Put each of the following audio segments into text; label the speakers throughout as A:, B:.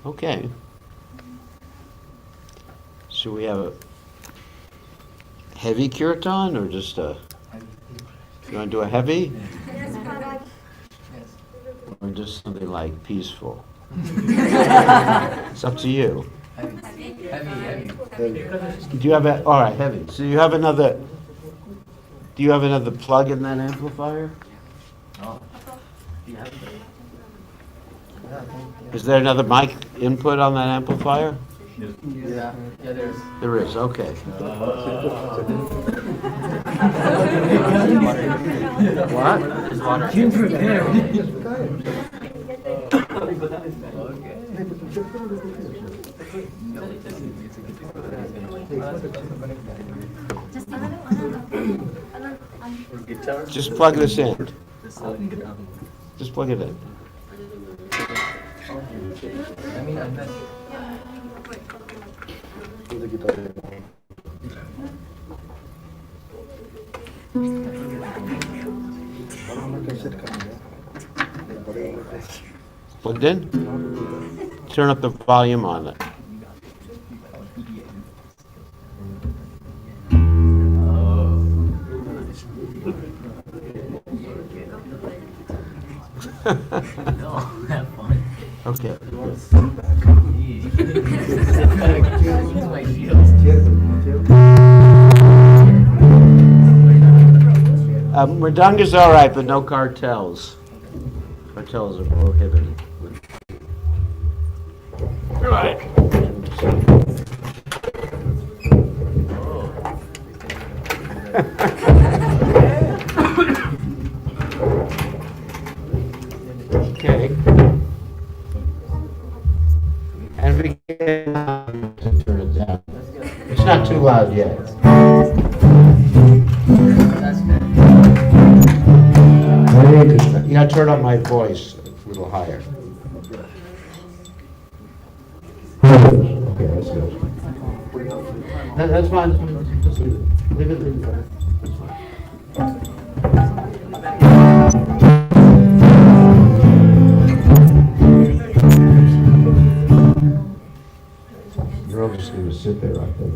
A: Okay. Should we have a heavy kirtan or just a? You want to do a heavy? Or just something like peaceful? It's up to you.
B: Heavy.
A: Do you have a? All right, heavy. So you have another. Do you have another plug in that amplifier?
B: No.
A: Is there another mic input on that amplifier?
B: Yeah, there is.
A: There is. Okay. What?
B: There's water.
A: Just plug this in. Just plug it in.
B: I mean, I'm not.
A: Plugged in? Turn up the volume on it.
B: No, have fun.
A: Okay.
B: My heels.
A: Mridunga's all right, but no cartels. Cartels are prohibited. All right. Okay. And we can turn it down. It's not too loud yet. You gotta turn up my voice a little higher. Okay, that's good. That's fine. Just leave it. That's fine. You're all just gonna sit there, I think.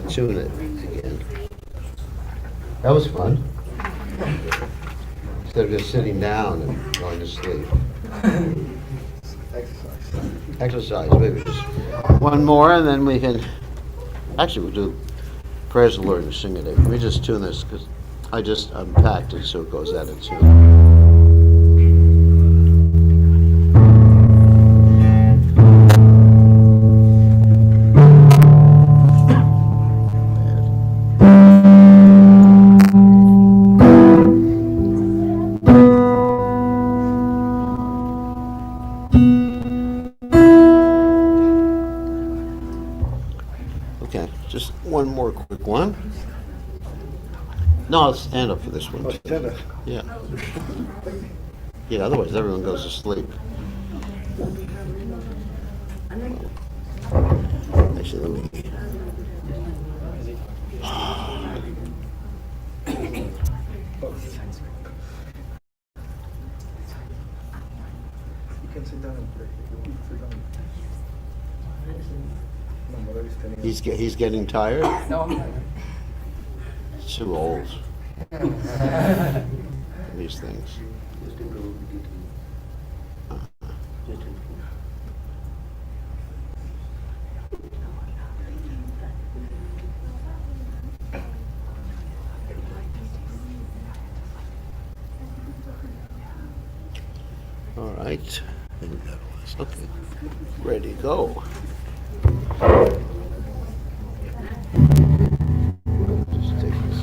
A: tune it again. That was fun. Instead of just sitting down and going to sleep. Exercise, maybe just one more, and then we can, actually we'll do Praise the Lord and sing it. Let me just tune this, because I just unpacked it so it goes out of tune. Okay, just one more quick one. No, I'll stand up for this one. Too. Yeah. Yeah, otherwise everyone goes to sleep. Actually, let me. He's getting tired?
B: No, I'm not.
A: Too old. These things. All right. Okay. Ready to go. Just take this.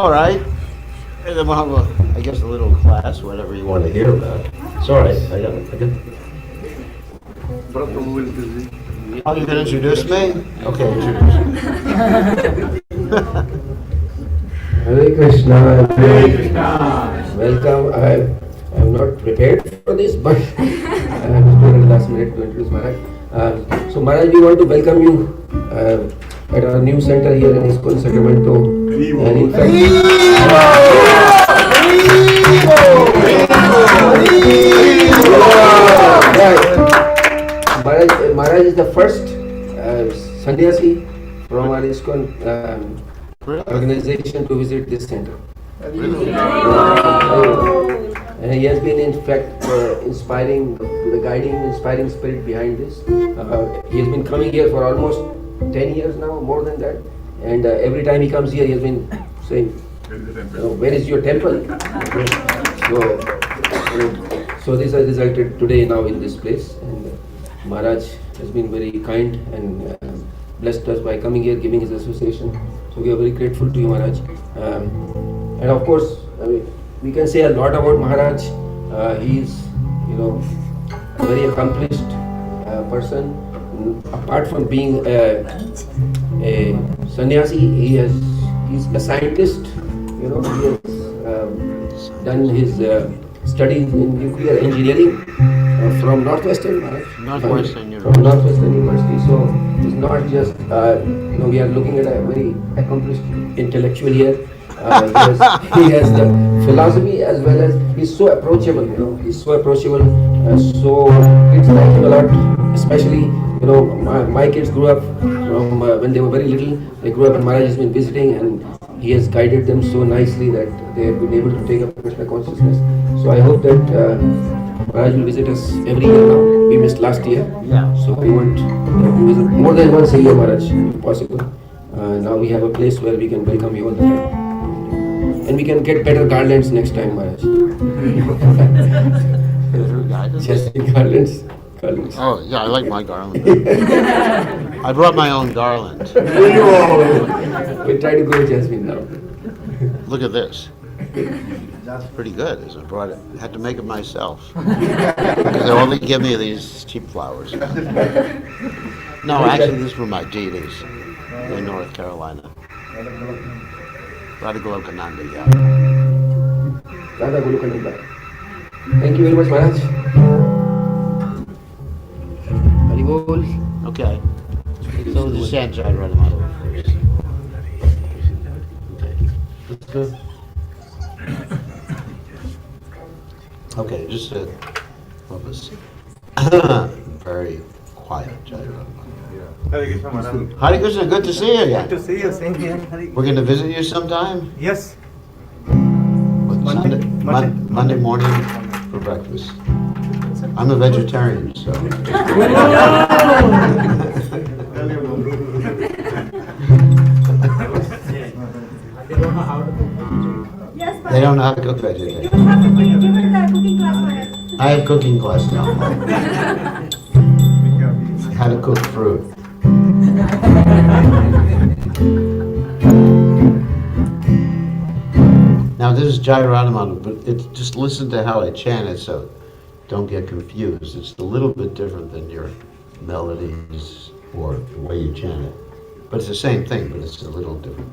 A: All right. And then we'll have I guess a little class, whatever you want to hear about. It's all right. I got. Oh, you can introduce me? Okay, introduce me.
C: Hare Krishna. Hare Krishna. Welcome. I'm not prepared for this, but I was told at the last minute to introduce Maharaj. So Maharaj, we want to welcome you at our new center here in ISKCON Sacramento. And in fact, Maharaj is the first sannyasi from our ISKCON organization to visit this center. And he has been in fact inspiring, the guiding, inspiring spirit behind this. He has been coming here for almost 10 years now, more than that. And every time he comes here, he has been saying, where is your temple? So this has resulted today now in this place. And Maharaj has been very kind and blessed us by coming here, giving his association. So we are very grateful to you, Maharaj. And of course, we can say a lot about Maharaj. He is, a very accomplished person. Apart from being a sannyasi, he's a scientist. He has done his studies in nuclear engineering from Northwestern University. So it's not just we are looking at a very accomplished intellectual here. He has the philosophy as well as he's so approachable. He's so approachable. So kids like him a lot, especially. My kids grew up from when they were very little. They grew up and Maharaj has been visiting, and he has guided them so nicely that they have been able to take up Krishna consciousness. So I hope that Maharaj will visit us every year now. We missed last year.
A: Yeah.
C: So we want to visit more than once a year, Maharaj, if possible. Now we have a place where we can welcome you all the time. And we can get better garlands next time, Maharaj. Just garlands.
A: Oh, yeah, I like my garland. I brought my own garland.
C: We'll try to go Jasmine now.
A: Look at this. That's pretty good. I brought it. I had to make it myself. Because they only give me these cheap flowers. No, actually, these were my deities in North Carolina. Radha Golokananda, yeah.
C: Radha Golokananda. Thank you very much, Maharaj. Haribol.
A: Okay. So the Sanjay Radhamado first. Okay, just what was very quiet, Jai Radhamado.
D: Hare Krishna Maharaj.
A: Hare Krishna, good to see you again.
D: Good to see you, same here. Hare.
A: We're going to visit you sometime?
D: Yes.
A: Monday morning for breakfast. I'm a vegetarian, so. They don't know how to cook vegetarian. I have cooking class now. How to cook fruit. Now this is Jai Radhamanu, but just listen to how I chant it, so don't get confused. It's a little bit different than your melodies or the way you chant it. But it's the same thing, but it's a little different.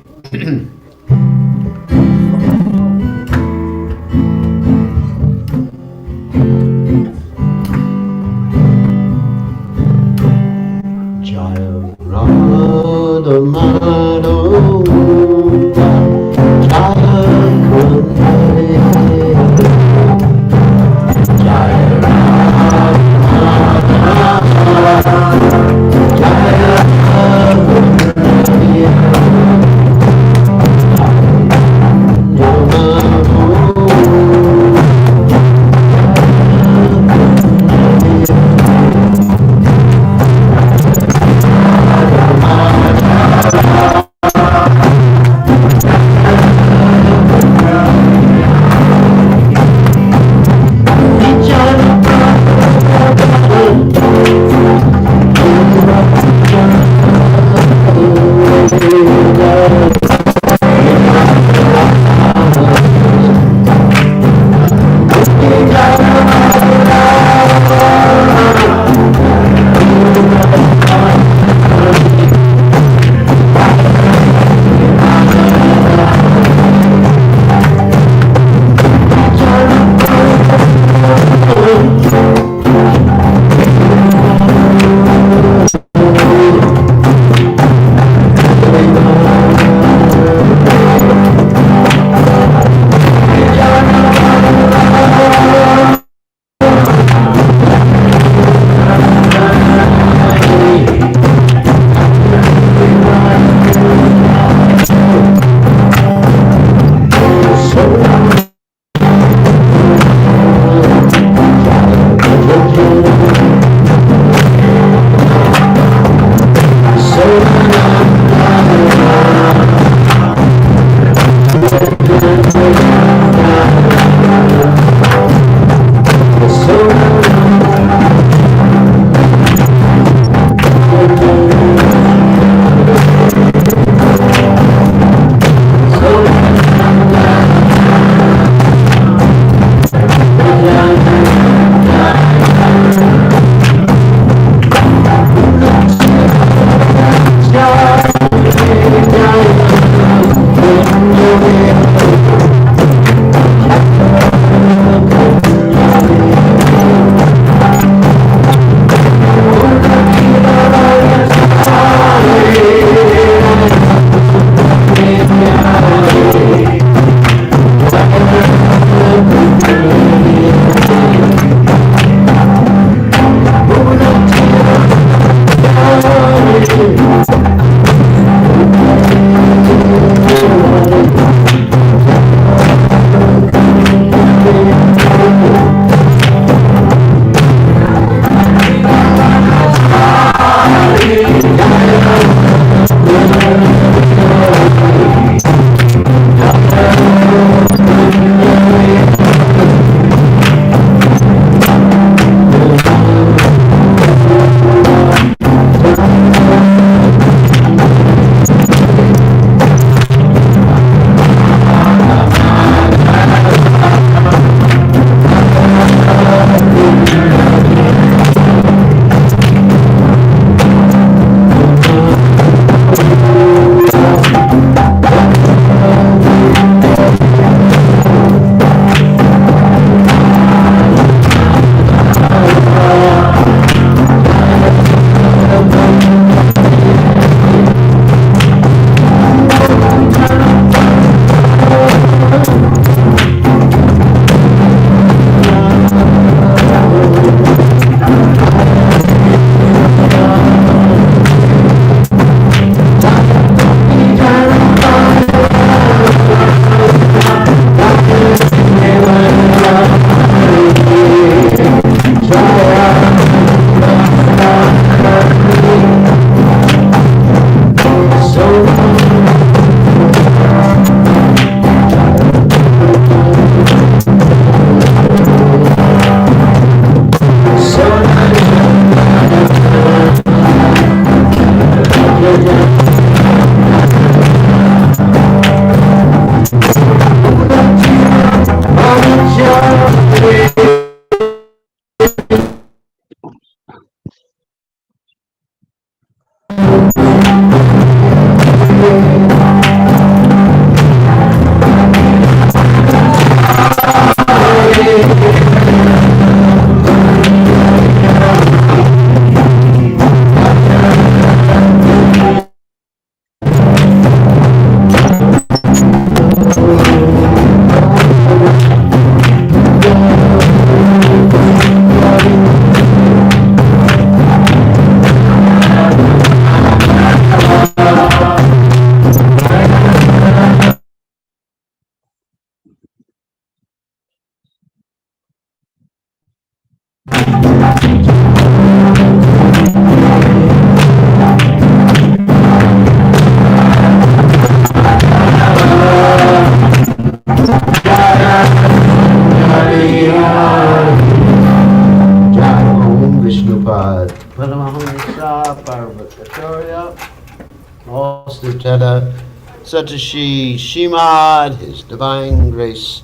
A: Satashi Shimad, His Divine Grace,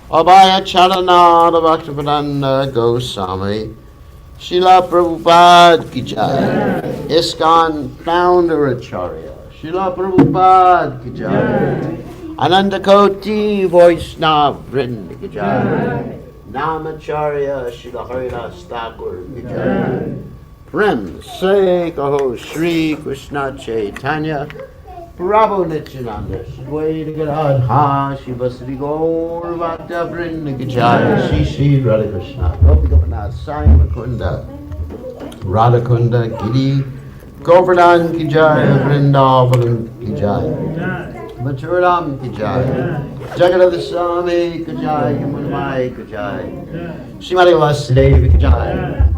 A: Abhaya Charanada Bhaktivedanta Goswami, Srila Prabhupada Ki Jai, ISKCON Founder Acharya, Srila Prabhupada Ki Jai, Ananda Koti Vaishnava Vrinda Ki Jai, Namacharya Srila Haridas Thakur Ki Jai, Prem Se Kaho Shri Krishna Chaitanya, Prabhu Nityananda, Shri Radha, Shiva Sri Gaur Bhakta Vrinda Ki Jai, Shri Shri Radha Krishna, Gopi Gopinath, Sai Mukunda, Radhakunda, Giri, Govardhan Ki Jai, Vrindavan Ki Jai, Mathuram Ki Jai, Jagannath Swami Ki Jai, Yamunamai Ki Jai, Srimati Vasudevi Ki Jai,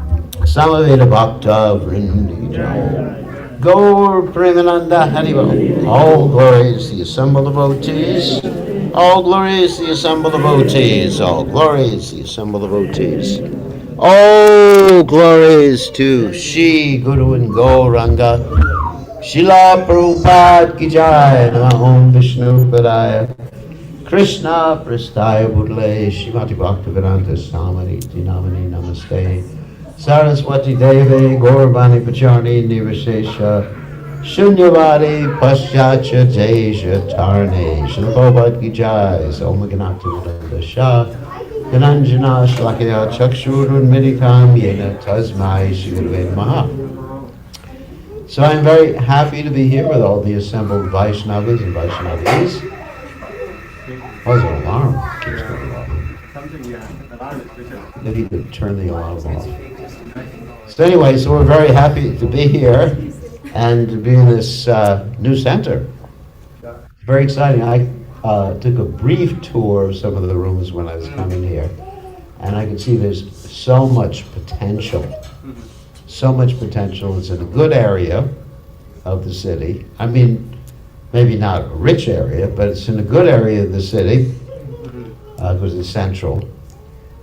A: Samaveda Bhakta Vrinda Ki Jai, Gaur Premananda Haribo. All glories the assembled devotees. All glories the assembled devotees. All glories the assembled devotees. All glories to Shri Guru and Gauranga. Srila Prabhupada Ki Jai. Namah Om Vishnu Padaya. Krishna Prasthaya Budle. Shrimati Bhaktivedanta Swami Namani Namaste. Saraswati Deve, Gauravani Pacharni, Nirvishesha, Shunyavadi Paschacha Deja Tarne Shanabhavad Gijai Om Ganatha Shah Gananjana Shlakya Chakshurun Medikam Yena Tasmai Shigurve Maha. So I'm very happy to be here with all the assembled Vaishnavas and Vaishnavis. What's an alarm? Keeps going off. If you could turn the alarm off. So anyway, so we're very happy to be here and to be in this new center. Very exciting. I took a brief tour of some of the rooms when I was coming here, and I can see there's so much potential. So much potential. It's in a good area of the city. I mean, maybe not a rich area, but it's in a good area of the city because it's central.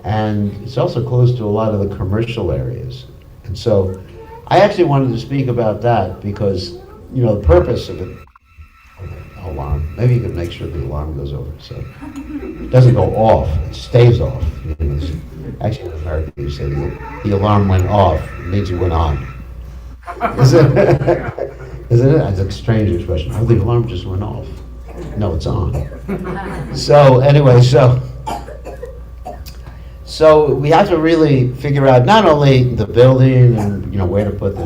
A: And it's also close to a lot of the commercial areas. And so I actually wanted to speak about that because, the purpose of it, alarm, maybe you could make sure the alarm goes over so it doesn't go off, it stays off. Actually, in America, you say the alarm went off, it means it went on. Isn't it? It's a strange expression. Oh, the alarm just went off. No, it's on. So anyway, so we have to really figure out not only the building and where to put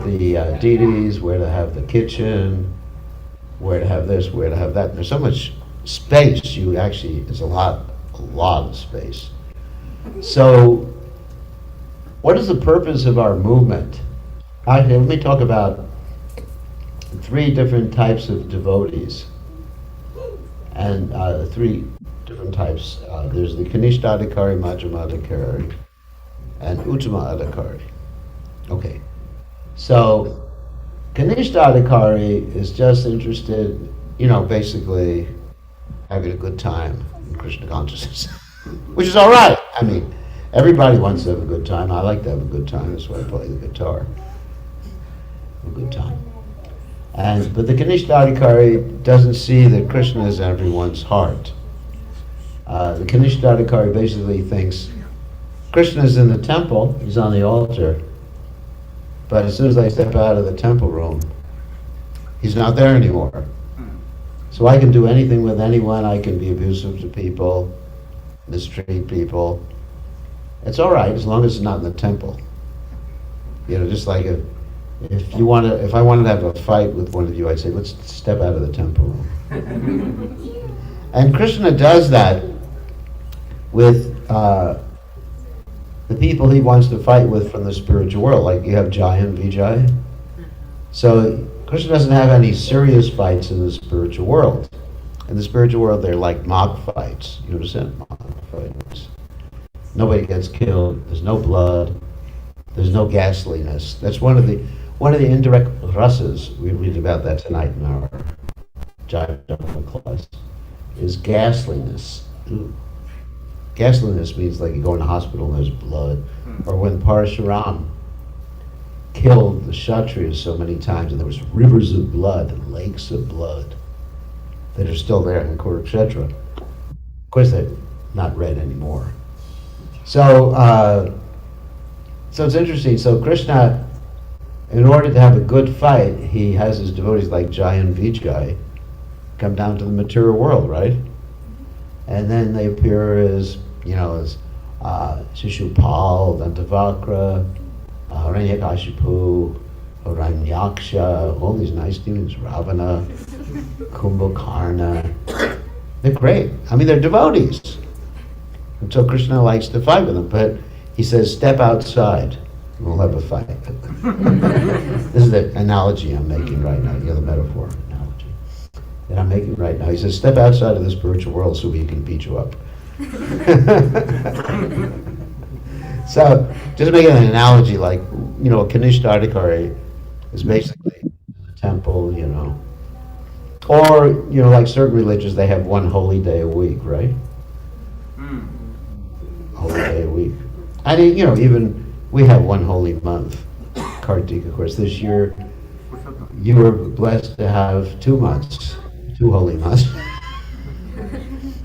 A: the deities, where to have the kitchen, where to have this, where to have that. There's so much space. It's a lot of space. So, what is the purpose of our movement? Let me talk about 3 different types of devotees, and 3 different types. There's the Kanishta Adhikari, Majjhima Adhikari, and Uttama Adhikari. Okay, so Kanishta Adhikari is just interested, basically having a good time in Krishna consciousness, which is all right. I mean, everybody wants to have a good time. I like to have a good time. That's why I play the guitar. A good time. But the Kanishta Adhikari doesn't see that Krishna is in everyone's heart. The Kanishta Adhikari basically thinks Krishna is in the temple, he's on the altar, but as soon as I step out of the temple room, he's not there anymore. So I can do anything with anyone. I can be abusive to people, mistreat people. It's all right as long as it's not in the temple. Just like if I wanted to have a fight with one of you, I'd say, let's step out of the temple room. And Krishna does that with the people he wants to fight with from the spiritual world. Like you have Jai and Vijay. So Krishna doesn't have any serious fights in the spiritual world. In the spiritual world, they're like mock fights. You understand? Mock fights. Nobody gets killed. There's no blood. There's no ghastliness. That's one of the indirect rasas. We read about that tonight in our Jaya class. Is ghastliness. Ooh. Ghastliness means like you go in the hospital and there's blood, or when Parashuram killed the Kshatriyas so many times and there was rivers of blood and lakes of blood that are still there in Kurukshetra. Of course, they're not read anymore. So it's interesting. So Krishna, in order to have a good fight, he has his devotees like Jai and Vijay come down to the material world, right? And then they appear as Shishupal, Dantavakra, Hiranyakashipu, Hiranyaksha, all these nice demons, Ravana, Kumbhakarna. They're great. I mean, they're devotees. And so Krishna likes to fight with them, but he says, step outside, and we'll have a fight. This is the analogy I'm making right now, the metaphor analogy that I'm making right now. He says, step outside of the spiritual world so we can beat you up. So, just making an analogy, like, a Kanishta Adhikari is basically a temple, Or, like certain religions, they have one holy day a week, right? Holy day a week. I mean, even we have one holy month, Kartika. Of course, this year you were blessed to have 2 months, 2 holy months.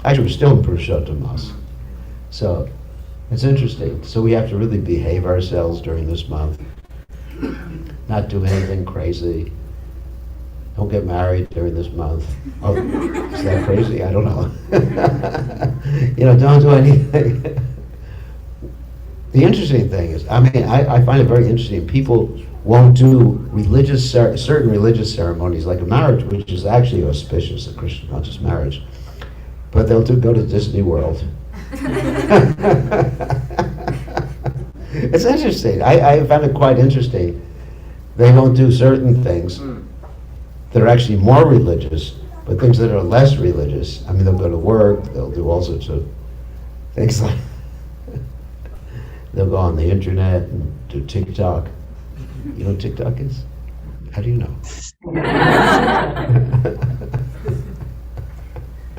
A: Actually, we're still in Purushottam Mas. So, it's interesting. So we have to really behave ourselves during this month. not do anything crazy. Don't get married during this month. Oh, is that crazy? I don't know. Don't do anything. The interesting thing is, I find it very interesting. People won't do certain religious ceremonies, like a marriage, which is actually auspicious, a Christian conscious marriage. But they'll go to Disney World. It's interesting. I found it quite interesting. They won't do certain things that are actually more religious, but things that are less religious. They'll go to work, they'll do all sorts of things like they'll go on the internet and do TikTok. You know what TikTok is? How do you know?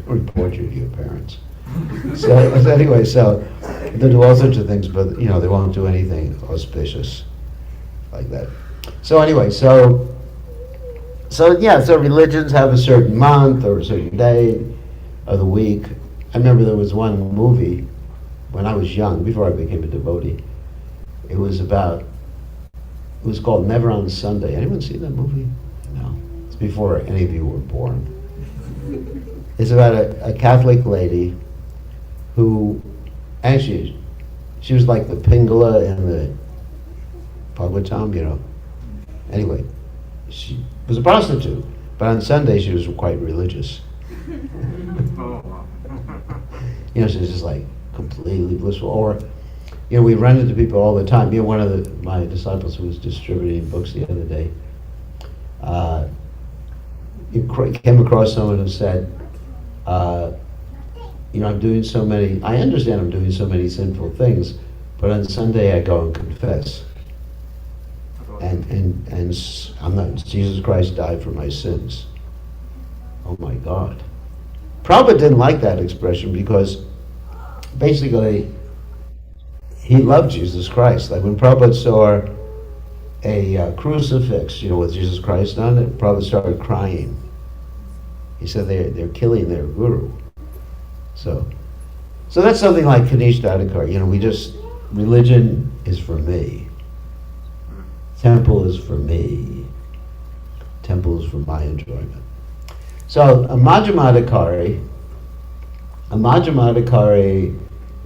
A: Report you to your parents. So anyway, they'll do all sorts of things, but they won't do anything auspicious like that. So anyway, so religions have a certain month or a certain day of the week. I remember there was one movie when I was young, before I became a devotee. It was called Never on Sunday. Anyone seen that movie? No. It's before any of you were born. It's about a Catholic lady who, actually, she was like the Pingala in the Bhagavatam, Anyway, she was a prostitute, but on Sunday she was quite religious. She was just like completely blissful. Or, we run into people all the time. One of my disciples who was distributing books the other day, came across someone who said, I understand I'm doing so many sinful things, but on Sunday I go and confess. And Jesus Christ died for my sins. Oh my God. Prabhupada didn't like that expression because basically he loved Jesus Christ. Like when Prabhupada saw a crucifix, with Jesus Christ on it, Prabhupada started crying. He said they're killing their guru. So that's something like Kanish Dadakar. Religion is for me. Temple is for me. Temple is for my enjoyment. So a Madhyamadikari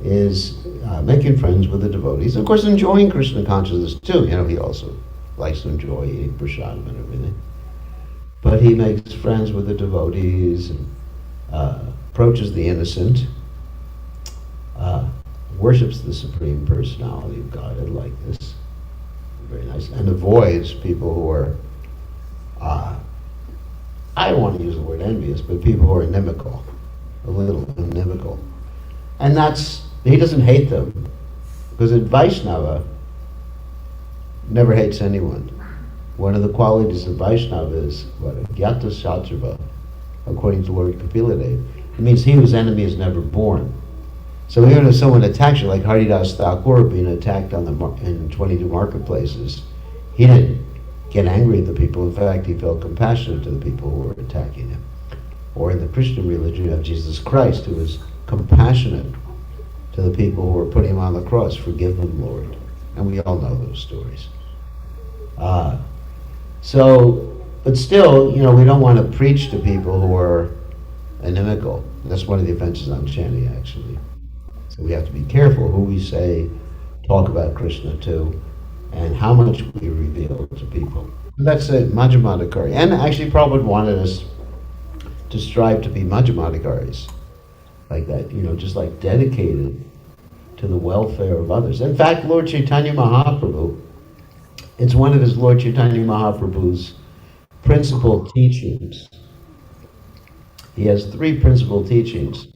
A: is making friends with the devotees. Of course, enjoying Krishna consciousness too. He also likes to enjoy eating prasadam and everything. But he makes friends with the devotees and approaches the innocent, worships the Supreme Personality of Godhead like this. Very nice. And avoids people who are, I don't want to use the word envious, but people who are inimical, a little inimical. And he doesn't hate them, because a Vaishnava never hates anyone. One of the qualities of Vaishnava is, Gyata Satrava, according to Lord Kapila Dev. It means he whose enemy is never born. So even if someone attacks you, like Haridas Thakur being attacked in 22 marketplaces, he didn't get angry at the people. In fact, he felt compassionate to the people who were attacking him. Or in the Christian religion, you have Jesus Christ, who is compassionate to the people who were putting him on the cross. Forgive them, Lord. And we all know those stories. But still, we don't want to preach to people who are inimical. That's one of the offenses on chanting, actually. So we have to be careful who we say, talk about Krishna to, and how much we reveal to people. That's it, Madhyamadikari. And actually Prabhupada wanted us to strive to be Madhyamadikaris, like that, just like dedicated to the welfare of others. In fact, Lord Chaitanya Mahaprabhu, it's one of his Lord Chaitanya Mahaprabhu's principal teachings. He has 3 principal teachings.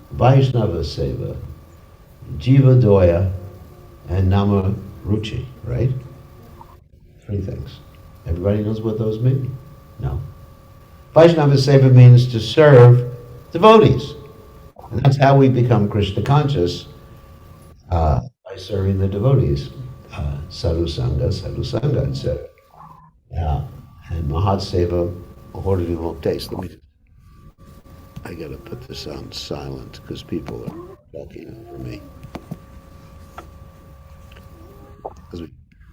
A: Vaishnava Seva, Jiva Doya, and Nama Ruchi, right? 3 things. Everybody knows what those mean? No. Vaishnava Seva means to serve devotees. And that's how we become Krishna conscious, by serving the devotees. Sadhu Sangha, etc. And Mahat Seva, Hordi Muktes. I gotta put this on silent because people are talking over me.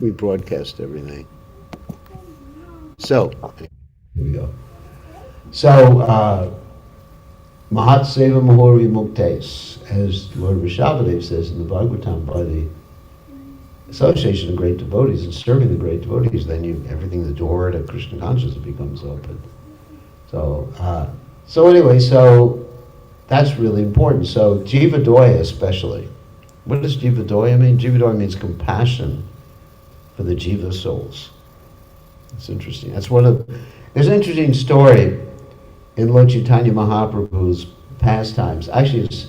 A: We broadcast everything. So, here we go. So, Mahat Seva Mahori Muktes, as Lord Rishabhadev says in the Bhagavatam, by the association of great devotees and serving the great devotees, then everything, the door to Krishna consciousness becomes open. So anyway, so that's really important. So Jiva Doya especially. What does Jiva Doya mean? Jiva Doya means compassion for the Jiva souls. It's interesting. There's an interesting story in Lord Chaitanya Mahaprabhu's pastimes. Actually, it's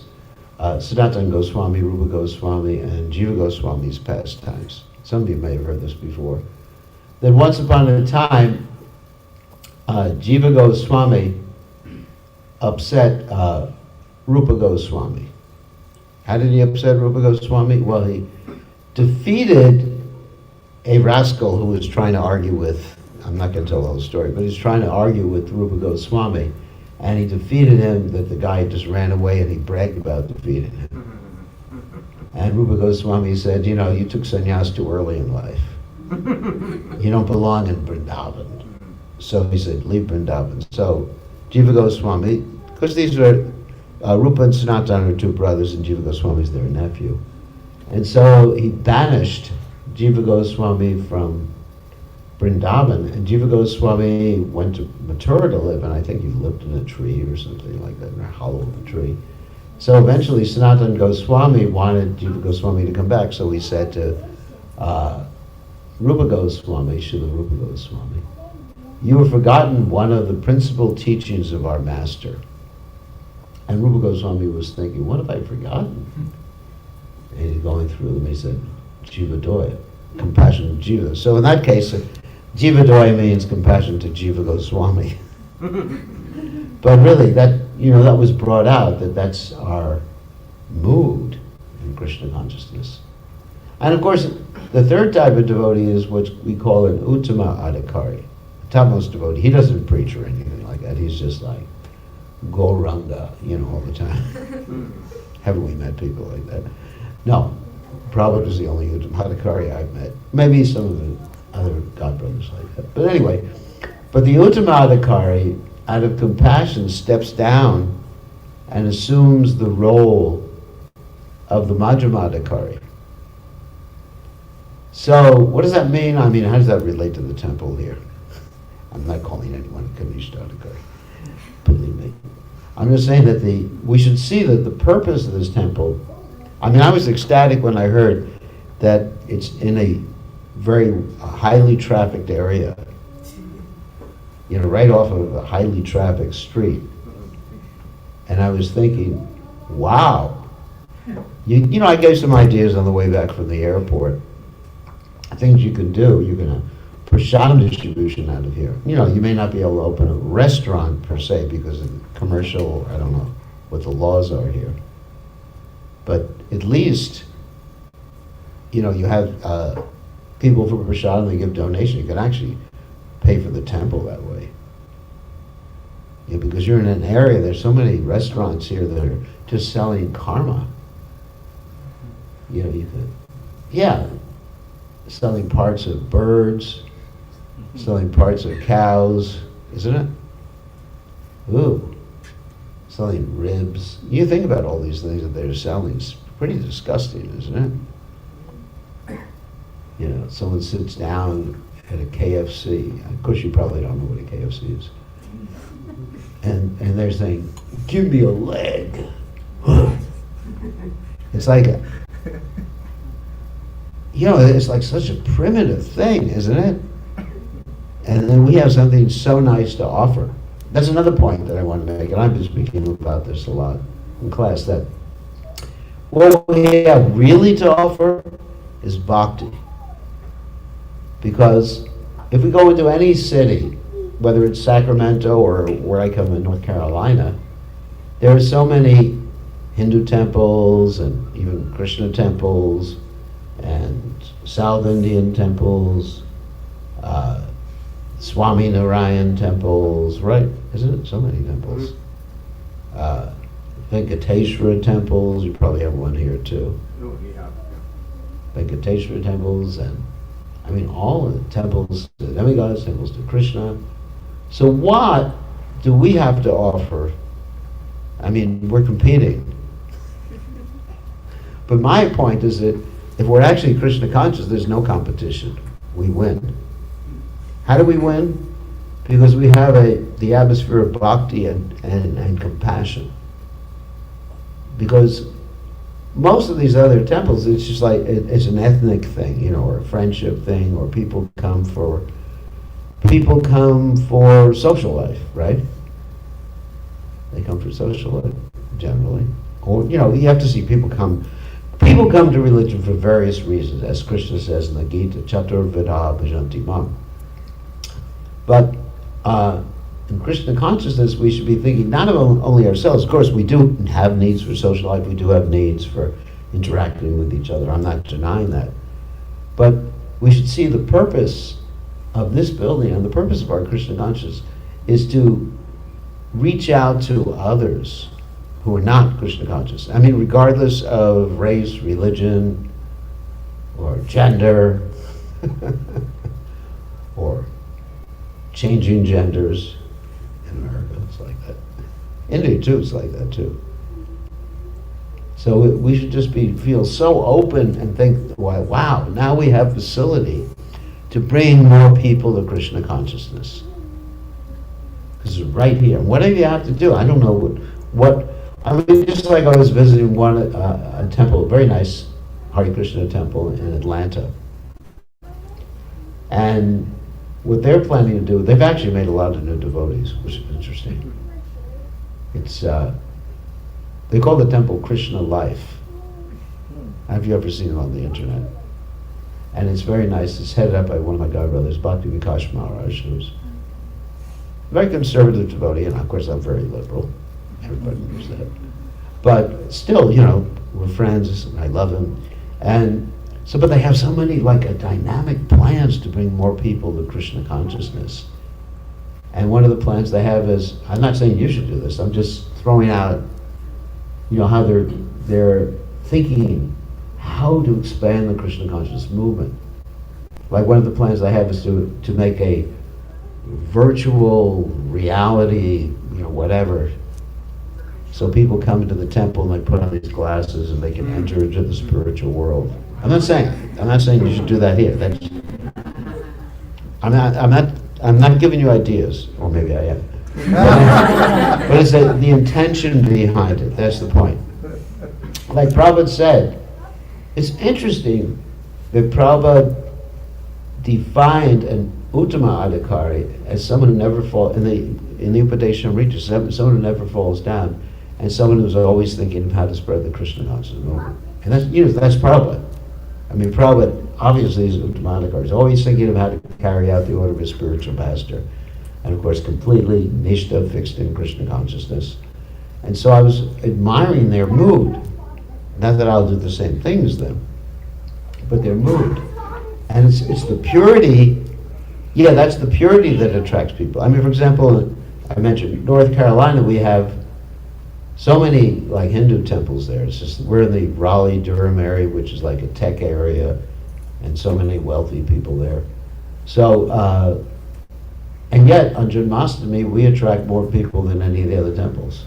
A: Sanatana Goswami, Rupa Goswami, and Jiva Goswami's pastimes. Some of you may have heard this before. That once upon a time, Jiva Goswami upset Rupa Goswami. How did he upset Rupa Goswami? Well, he defeated a rascal who was trying to argue with, I'm not going to tell the whole story, but he's trying to argue with Rupa Goswami, and he defeated him, that the guy just ran away and he bragged about defeating him. And Rupa Goswami said, you know, you took sannyas too early in life. You don't belong in Vrindavan. So he said, leave Vrindavan. So Jiva Goswami, because these are, Rupa and Sanatana are two brothers, and Jiva Goswami is their nephew. And so he banished Jiva Goswami from Vrindavan, and Jiva Goswami went to Mathura to live, and I think he lived in a tree or something like that, in a hollow of a tree. So eventually Sanatana Goswami wanted Jiva Goswami to come back, so he said to Rupa Goswami, Srila Rupa Goswami, you have forgotten one of the principal teachings of our master. And Rupa Goswami was thinking, what have I forgotten? And he's going through them, he said, Jiva Doya, compassion to Jiva. So in that case, Jiva Doya means compassion to Jiva Goswami. But really, that was brought out, that's our mood in Krishna consciousness. And of course, the third type of devotee is what we call an Uttama Adhikari, a topmost devotee. He doesn't preach or anything like that. He's just like Gauranga, all the time. Haven't we met people like that? No. Prabhupada is the only Uttama Adhikari I've met. Maybe some of the other God brothers like that. But anyway, but the Uttama Adhikari, out of compassion, steps down and assumes the role of the Madhyama Adhikari. So, what does that mean? I mean, how does that relate to the temple here? I'm not calling anyone a Kanishta Adhikari, believe me. I'm just saying that we should see that the purpose of this temple, I mean, I was ecstatic when I heard that it's in a very highly trafficked area, right off of a highly trafficked street. And I was thinking, wow. I gave some ideas on the way back from the airport. Things you can do. You can prasadam distribution out of here. You may not be able to open a restaurant per se because of commercial, I don't know what the laws are here. But at least, you have people for prasadam, they give donation. You can actually pay for the temple that way. Because you're in an area, there's so many restaurants here that are just selling karma. You could, selling parts of birds, selling parts of cows, isn't it? Ooh, selling ribs. You think about all these things that they're selling. It's pretty disgusting, isn't it? Someone sits down at a KFC. Of course, you probably don't know what a KFC is. And they're saying, give me a leg. It's like it's like such a primitive thing, isn't it? And then we have something so nice to offer. That's another point that I want to make, and I've been speaking about this a lot in class, that what we have really to offer is bhakti. Because if we go into any city, whether it's Sacramento or where I come in North Carolina, there are so many Hindu temples and even Krishna temples and South Indian temples, Swami Narayan temples, right? Isn't it? So many temples. Venkateshwara temples, you probably have one here too. Venkateshwara temples and I mean, all of the temples to demigods, temples to Krishna. So what do we have to offer? I mean, we're competing. But my point is that if we're actually Krishna conscious, there's no competition. We win. How do we win? Because we have the atmosphere of bhakti and compassion. Because most of these other temples, it's just like, it's an ethnic thing, you know, or a friendship thing, or people come for social life, right? They come for social life, generally. Or, you know, you have to see people come to religion for various reasons, as Krishna says in the Gita, Chatur Vidaha Bhajanti Mam. But in Krishna consciousness, we should be thinking not of only ourselves. Of course, we do have needs for social life. We do have needs for interacting with each other. I'm not denying that. But we should see the purpose of this building and the purpose of our Krishna consciousness is to reach out to others who are not Krishna conscious. I mean, regardless of race, religion, or gender, or changing genders. In America, it's like that. India too, it's like that too. So we should just feel so open and think, wow, now we have facility to bring more people to Krishna consciousness. Because it's right here. Whatever you have to do, I don't know what I mean, just like I was visiting a temple, a very nice Hare Krishna temple in Atlanta. And what they're planning to do, they've actually made a lot of new devotees, which is interesting. It's, they call the temple Krishna Life. Have you ever seen it on the internet? And it's very nice. It's headed up by one of my godbrothers, Bhakti Vikas Maharaj, who's a very conservative devotee, and of course I'm very liberal. Everybody knows that. But still, you know, we're friends, and I love him. And so, but they have so many dynamic plans to bring more people to Krishna consciousness. And one of the plans they have is, I'm not saying you should do this, I'm just throwing out, you know, how they're thinking how to expand the Krishna consciousness movement. Like one of the plans they have is to make a virtual reality, you know, whatever. So people come into the temple and they put on these glasses and they can enter into the spiritual world. I'm not saying you should do that here. I'm not giving you ideas, or maybe I am. But it's the intention behind it. That's the point. Like Prabhupada said, it's interesting that Prabhupada defined an Uttama Adhikari as someone who never falls, in the Upadeshamrita, someone who never falls down, and someone who's always thinking of how to spread the Krishna consciousness movement. And that's, you know, that's Prabhupada. I mean, Prabhupada obviously is Uttama Adhikari. He's always thinking of how to carry out the order of his spiritual master. And of course, completely nishta, fixed in Krishna consciousness. And so I was admiring their mood. Not that I'll do the same thing as them, but their mood. And it's the purity, yeah, that's the purity that attracts people. I mean, for example, I mentioned North Carolina, we have so many like Hindu temples there. It's just, we're in the Raleigh-Durham area, which is like a tech area, and so many wealthy people there. So, and yet on Janmashtami, we attract more people than any of the other temples.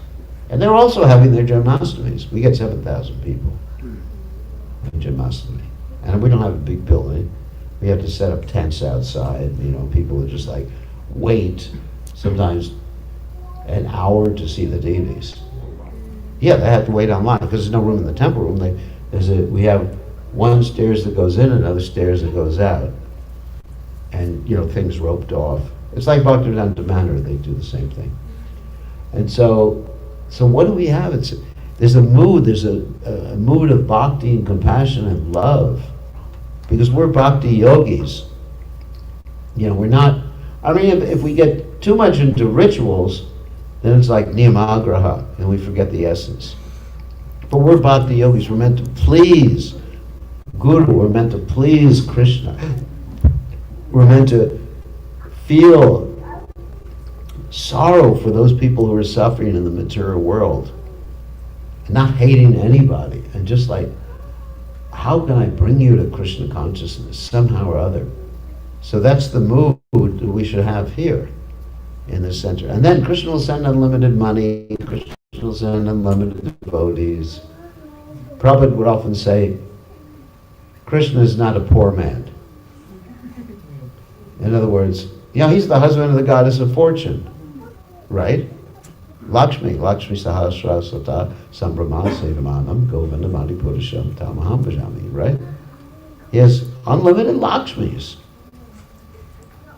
A: And they're also having their Janmashtamis. We get 7,000 people in Janmashtami. And we don't have a big building. We have to set up tents outside. You know, people are just like, wait, sometimes an hour to see the deities. Yeah, they have to wait online because there's no room in the temple room. We have one stairs that goes in, another stairs that goes out. And, you know, things roped off. It's like Bhaktivedanta Manor, they do the same thing. And so what do we have? There's a mood of bhakti and compassion and love. Because we're bhakti yogis. You know, we're not, I mean, if we get too much into rituals, then it's like niyamagraha, and we forget the essence. But we're bhakti yogis, we're meant to please Guru, we're meant to please Krishna. We're meant to feel sorrow for those people who are suffering in the material world, and not hating anybody, and just like, how can I bring you to Krishna consciousness somehow or other? So that's the mood we should have here in the center. And then Krishna will send unlimited money, Krishna will send unlimited devotees. Prabhupada would often say, Krishna is not a poor man. In other words, he's the husband of the goddess of fortune, right? Lakshmi Sahasra Sata Sambrahma Sevamanam Govindamadi Purusham Tamaham Bhajami, right? He has unlimited Lakshmis.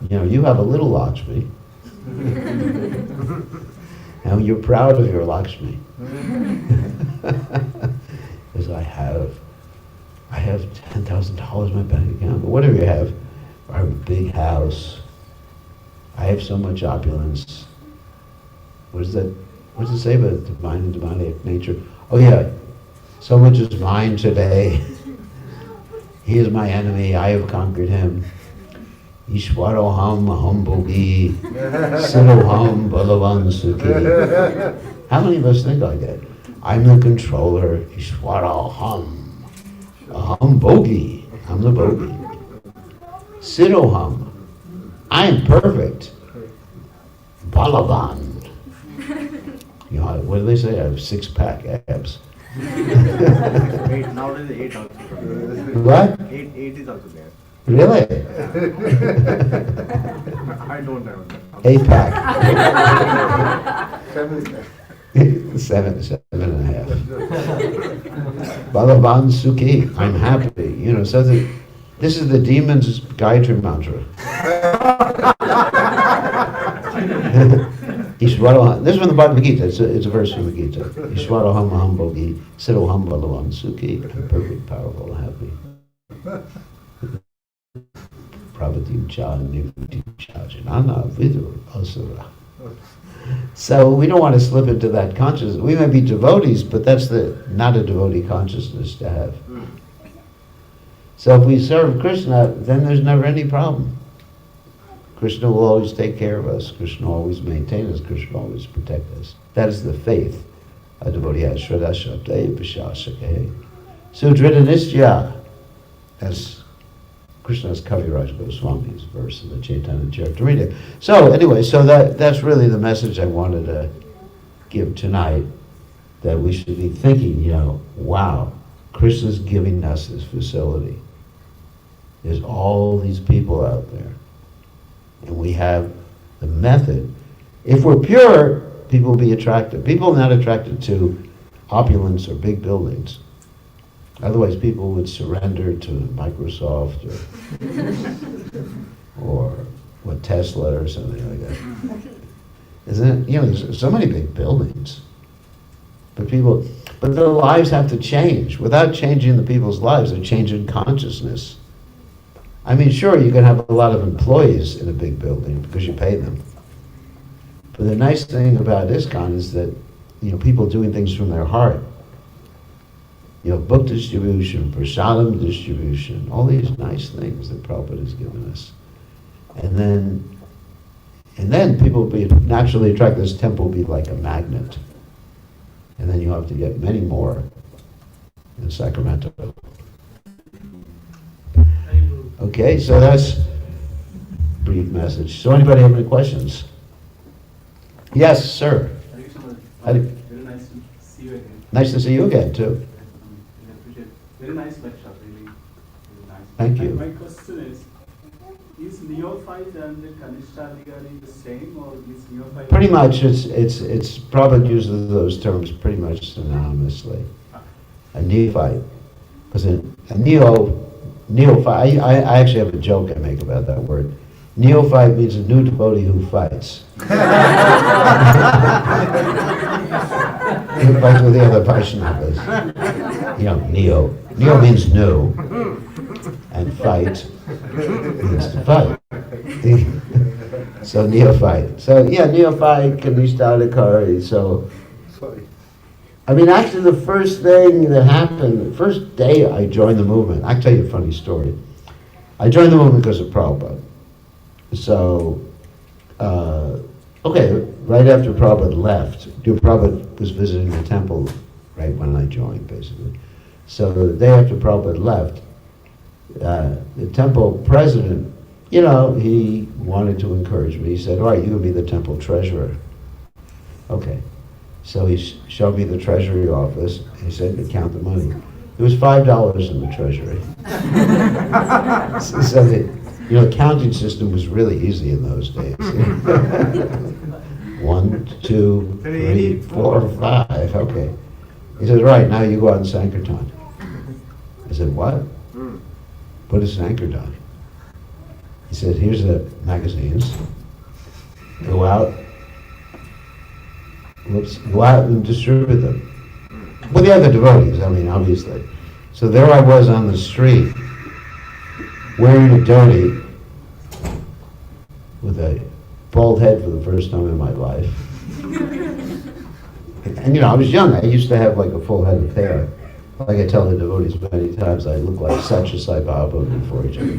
A: You have a little Lakshmi. And you're proud of your Lakshmi. Because I have $10,000 in my bank account. But whatever you have, I have a big house. I have so much opulence. What does it say about divine and demonic nature? Oh yeah, so much is mine today. He is my enemy, I have conquered him. Ishwaroham aham bhogi, siroham balavan sukhi. How many of us think like that? I'm the controller, Ishwaroham. Aham bhogi, I'm the bhogi. Siroham, I am perfect. Balavan. What do they say? I have 6-pack abs.
D: 8, nowadays 8 also.
A: What?
D: 8 is also there.
A: Really?
D: I don't have that.
A: 8-pack.
D: 7 is there.
A: 7.5. Balavan Sukhi, I'm happy. So this is the demon's Gayatri mantra. Ishwaroham. This is from the Bhagavad Gita. It's a verse from the Gita. Ishwaroham aham bhogi, siroham balavan sukhi. I'm perfect, powerful, happy. Prabhatim cha nivutim cha janana vidur asura. So we don't want to slip into that consciousness. We may be devotees, but that's not a devotee consciousness to have. So if we serve Krishna, then there's never any problem. Krishna will always take care of us. Krishna will always maintain us. Krishna will always protect us. That is the faith a devotee has. Shraddha Shabde Vishasake. Sudrita Nishya. That's Krishna's Kaviraj Goswami's verse in the Chaitanya Charitamrita. So anyway, that's really the message I wanted to give tonight. That we should be thinking, wow, Krishna's giving us this facility. There's all these people out there. And we have the method. If we're pure, people will be attracted. People are not attracted to opulence or big buildings. Otherwise, people would surrender to Microsoft or Tesla or something like that. Isn't it? There's so many big buildings. But their lives have to change. Without changing the people's lives, they're changing consciousness. I mean, sure, you can have a lot of employees in a big building because you pay them. But the nice thing about ISKCON is that, people doing things from their heart. Book distribution, prasadam distribution, all these nice things that Prabhupada has given us. And then people will be naturally attracted. This temple will be like a magnet. And then you have to get many more in Sacramento. Okay, so that's a brief message. So anybody have any questions? Yes, sir.
E: Very nice to see you again.
A: Nice to see you again, too.
E: I appreciate it. Very nice workshop, really nice.
A: Thank you.
E: And my question is neophyte and Kanishta Adhikari the same, or is neophyte?
A: Pretty much, it's Prabhupada uses those terms pretty much synonymously. A neophyte. Because a neophyte, I actually have a joke I make about that word. Neophyte means a new devotee who fights. Who fights with the other Vaishnavas. Neo. Neo means new. And fight means to fight. So neophyte. So neophyte, Kanishta Adhikari. So I mean, actually the first thing that happened, the first day I joined the movement, I'll tell you a funny story. I joined the movement because of Prabhupada. So, right after Prabhupada left, Prabhupada was visiting the temple right when I joined, basically. So the day after Prabhupada left, the temple president you know, he wanted to encourage me. He said, all right, you can be the temple treasurer. Okay. So he showed me the treasury office. He said, count the money. There was $5 in the treasury. So the, you know, the counting system was really easy in those days. 1, 2, 3, 4, 5. Okay. He says, right, now you go out in Sankirtan. I said, what? What is Sankirtan? He said, here's the magazines. Go out. Go out and distribute them. Well, the other devotees, I mean, obviously. So there I was on the street, wearing a dhoti, with a bald head for the first time in my life. And you know, I was young. I used to have like a full head of hair. Like I tell the devotees many times, I look like Satya Sai Baba before each other.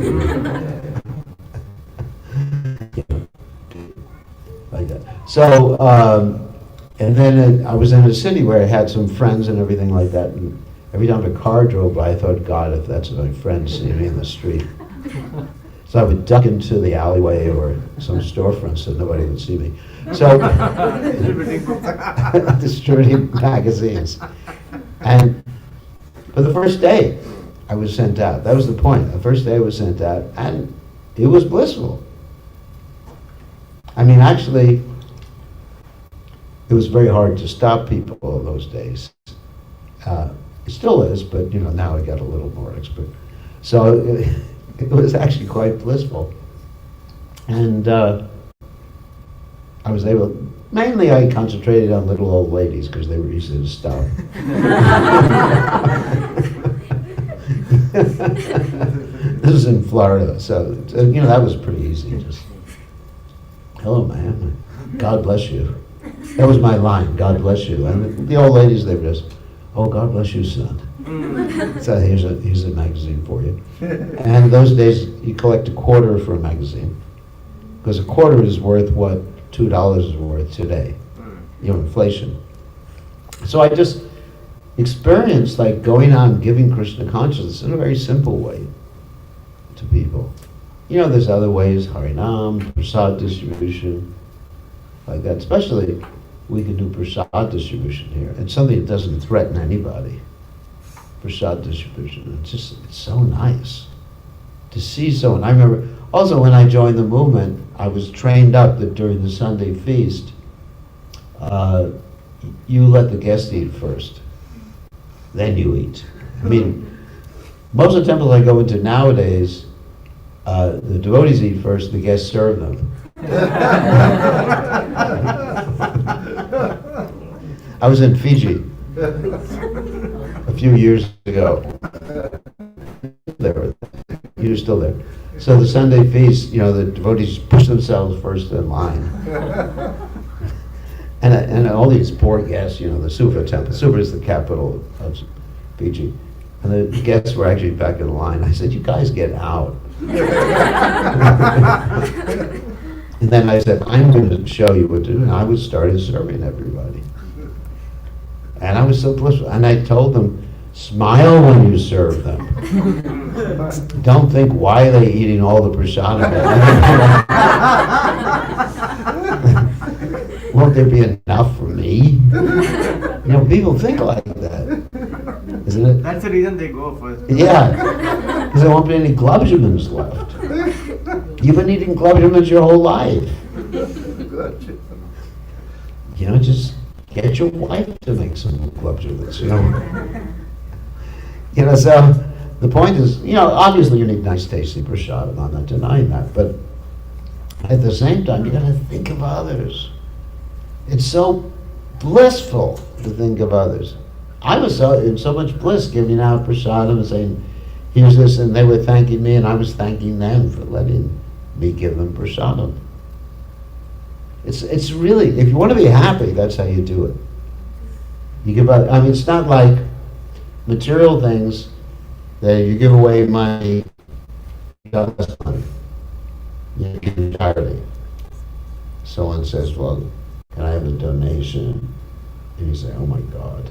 A: Like that. So, and then I was in a city where I had some friends and everything like that. And every time a car drove by, I thought, God, if that's my friend seeing me in the street. So I would duck into the alleyway or some storefront so nobody would see me. So, distributing magazines. And for the first day, I was sent out. That was the point. The first day I was sent out, and it was blissful. I mean, actually, it was very hard to stop people in those days. It still is, but you know, now I got a little more expert. So it was actually quite blissful. And I was able, mainly I concentrated on little old ladies because they were easy to stop. This was in Florida, so you know, that was pretty easy. Just, hello ma'am, God bless you. That was my line, God bless you. And the old ladies, they were just, oh, God bless you, son. So here's a magazine for you. And those days, you collect a quarter for a magazine. Because a quarter is worth what $2 is worth today. You know, inflation. So I just experienced like going on giving Krishna consciousness in a very simple way to people. You know, there's other ways, Harinam, prasad distribution, like that. Especially, we can do prasad distribution here. It's something that doesn't threaten anybody. Prasad distribution. It's so nice to see someone. I remember also when I joined the movement, I was trained up that during the Sunday feast, you let the guest eat first, then you eat. I mean, most of the temples I go into nowadays, the devotees eat first, the guests serve them. I was in Fiji a few years ago. You're still there. So the Sunday feast, you know, the devotees push themselves first in line. And all these poor guests, you know, the Suva temple. Suva is the capital of Fiji. And the guests were actually back in line. I said, you guys get out. And then I said, I'm going to show you what to do. And I started serving everybody. And I was so blissful. And I told them, smile when you serve them. Don't think, why are they eating all the prasadam? Won't there be enough for me? You know, people think like that, isn't it?
D: That's the reason they go first.
A: Yeah, because there won't be any glubjamans left. You've been eating glubjamans your whole life. You know, just get your wife to make some glubjamans, you know. You know, so the point is, you know, obviously you need nice tasty prasadam, I'm not denying that, but at the same time, you gotta think of others. It's so blissful to think of others. I was in so much bliss giving out prasadam and saying, here's this, and they were thanking me, and I was thanking them for letting me give them prasadam. It's really, if you want to be happy, that's how you do it. You give out, I mean, it's not like material things that you give away money, you got less money. You give entirely. Someone says, well, can I have a donation? And you say, oh my God.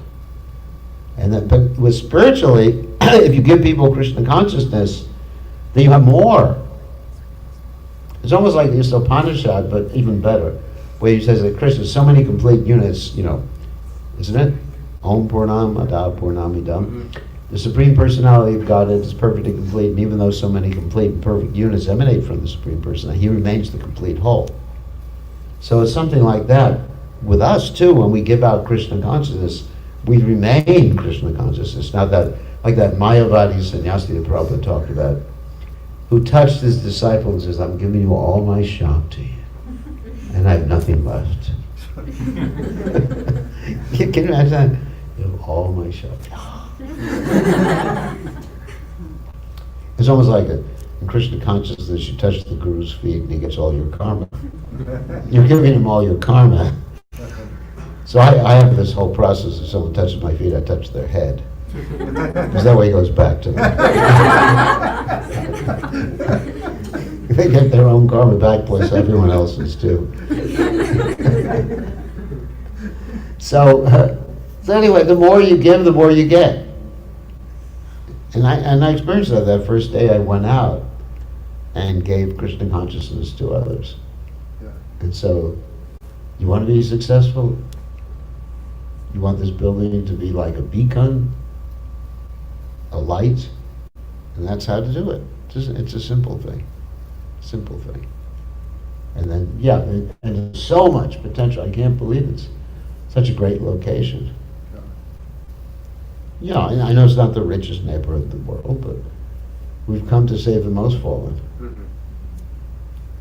A: And then, but with spiritually, if you give people Krishna consciousness, then you have more. It's almost like the Upanishad, but even better, where he says that Krishna, so many complete units, isn't it? Om Purnam Ada Purnamidam. The Supreme Personality of Godhead is perfect and complete, and even though so many complete and perfect units emanate from the Supreme Personality, he remains the complete whole. So it's something like that with us too. When we give out Krishna consciousness, we remain Krishna consciousness. Now that, like that Mayavadi sannyasi that Prabhupada talked about, who touched his disciple and says, I'm giving you all my Shakti, and I have nothing left. Can you imagine that? You have all my Shakti. It's almost like in Krishna consciousness, you touch the Guru's feet and he gets all your karma. You're giving him all your karma. So I have this whole process. If someone touches my feet, I touch their head. Because that way it goes back to them. They get their own karma back, plus everyone else's too. So anyway, the more you give, the more you get. And I experienced that first day I went out and gave Krishna consciousness to others.
D: Yeah.
A: And so, you want to be successful? You want this building to be like a beacon, a light, and that's how to do it. It's a simple thing. Simple thing. And then, and there's so much potential. I can't believe it's such a great location. Yeah, I know it's not the richest neighborhood in the world, but we've come to save the most fallen,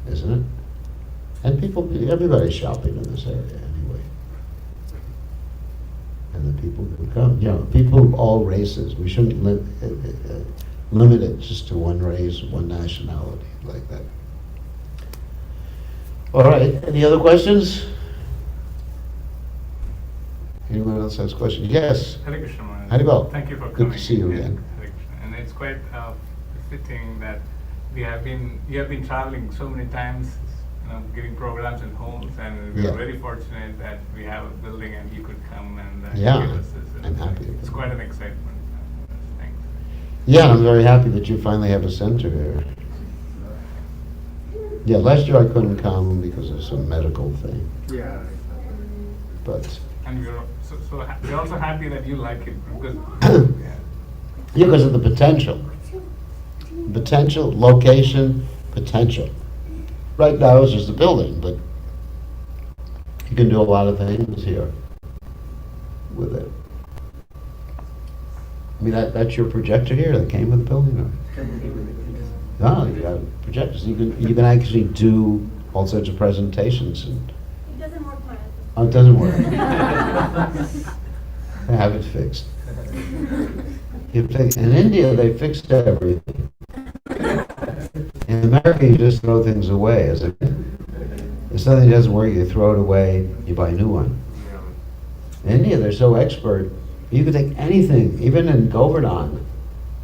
A: isn't it? And everybody's shopping in this area anyway. And the people who come, people of all races. We shouldn't limit it just to one race, one nationality like that. All right, any other questions? Anyone else has questions? Yes.
F: Hare Krishna Maharaj.
A: Haribol.
F: Thank you for
A: Good
F: coming.
A: to see you
F: Yeah,
A: again.
F: Hare Krishna. And it's quite fitting that you have been traveling so many times, giving programs in homes, and we're
A: Yeah.
F: very fortunate that we have a building and you could come and
A: Yeah,
F: give us this.
A: I'm happy.
F: It's quite an excitement. Thanks.
A: Yeah, I'm very happy that you finally have a center here. Yeah, last year I couldn't come because of some medical thing,
D: Yeah.
A: but
F: And we're also happy that you like it because
A: because of the potential. Potential, location, potential. Right now it's just a building, but you can do a lot of things here with it. I mean, that's your projector here that came with the building, or? No, you have projectors. You can actually do all sorts of presentations. And
G: It doesn't work, Maharaj.
A: oh, it doesn't work. I have it fixed. In India, they fixed everything. In America, you just throw things away. If something doesn't work, you throw it away, you buy a new one. In India, they're so expert, you can take anything, even in Govardhan,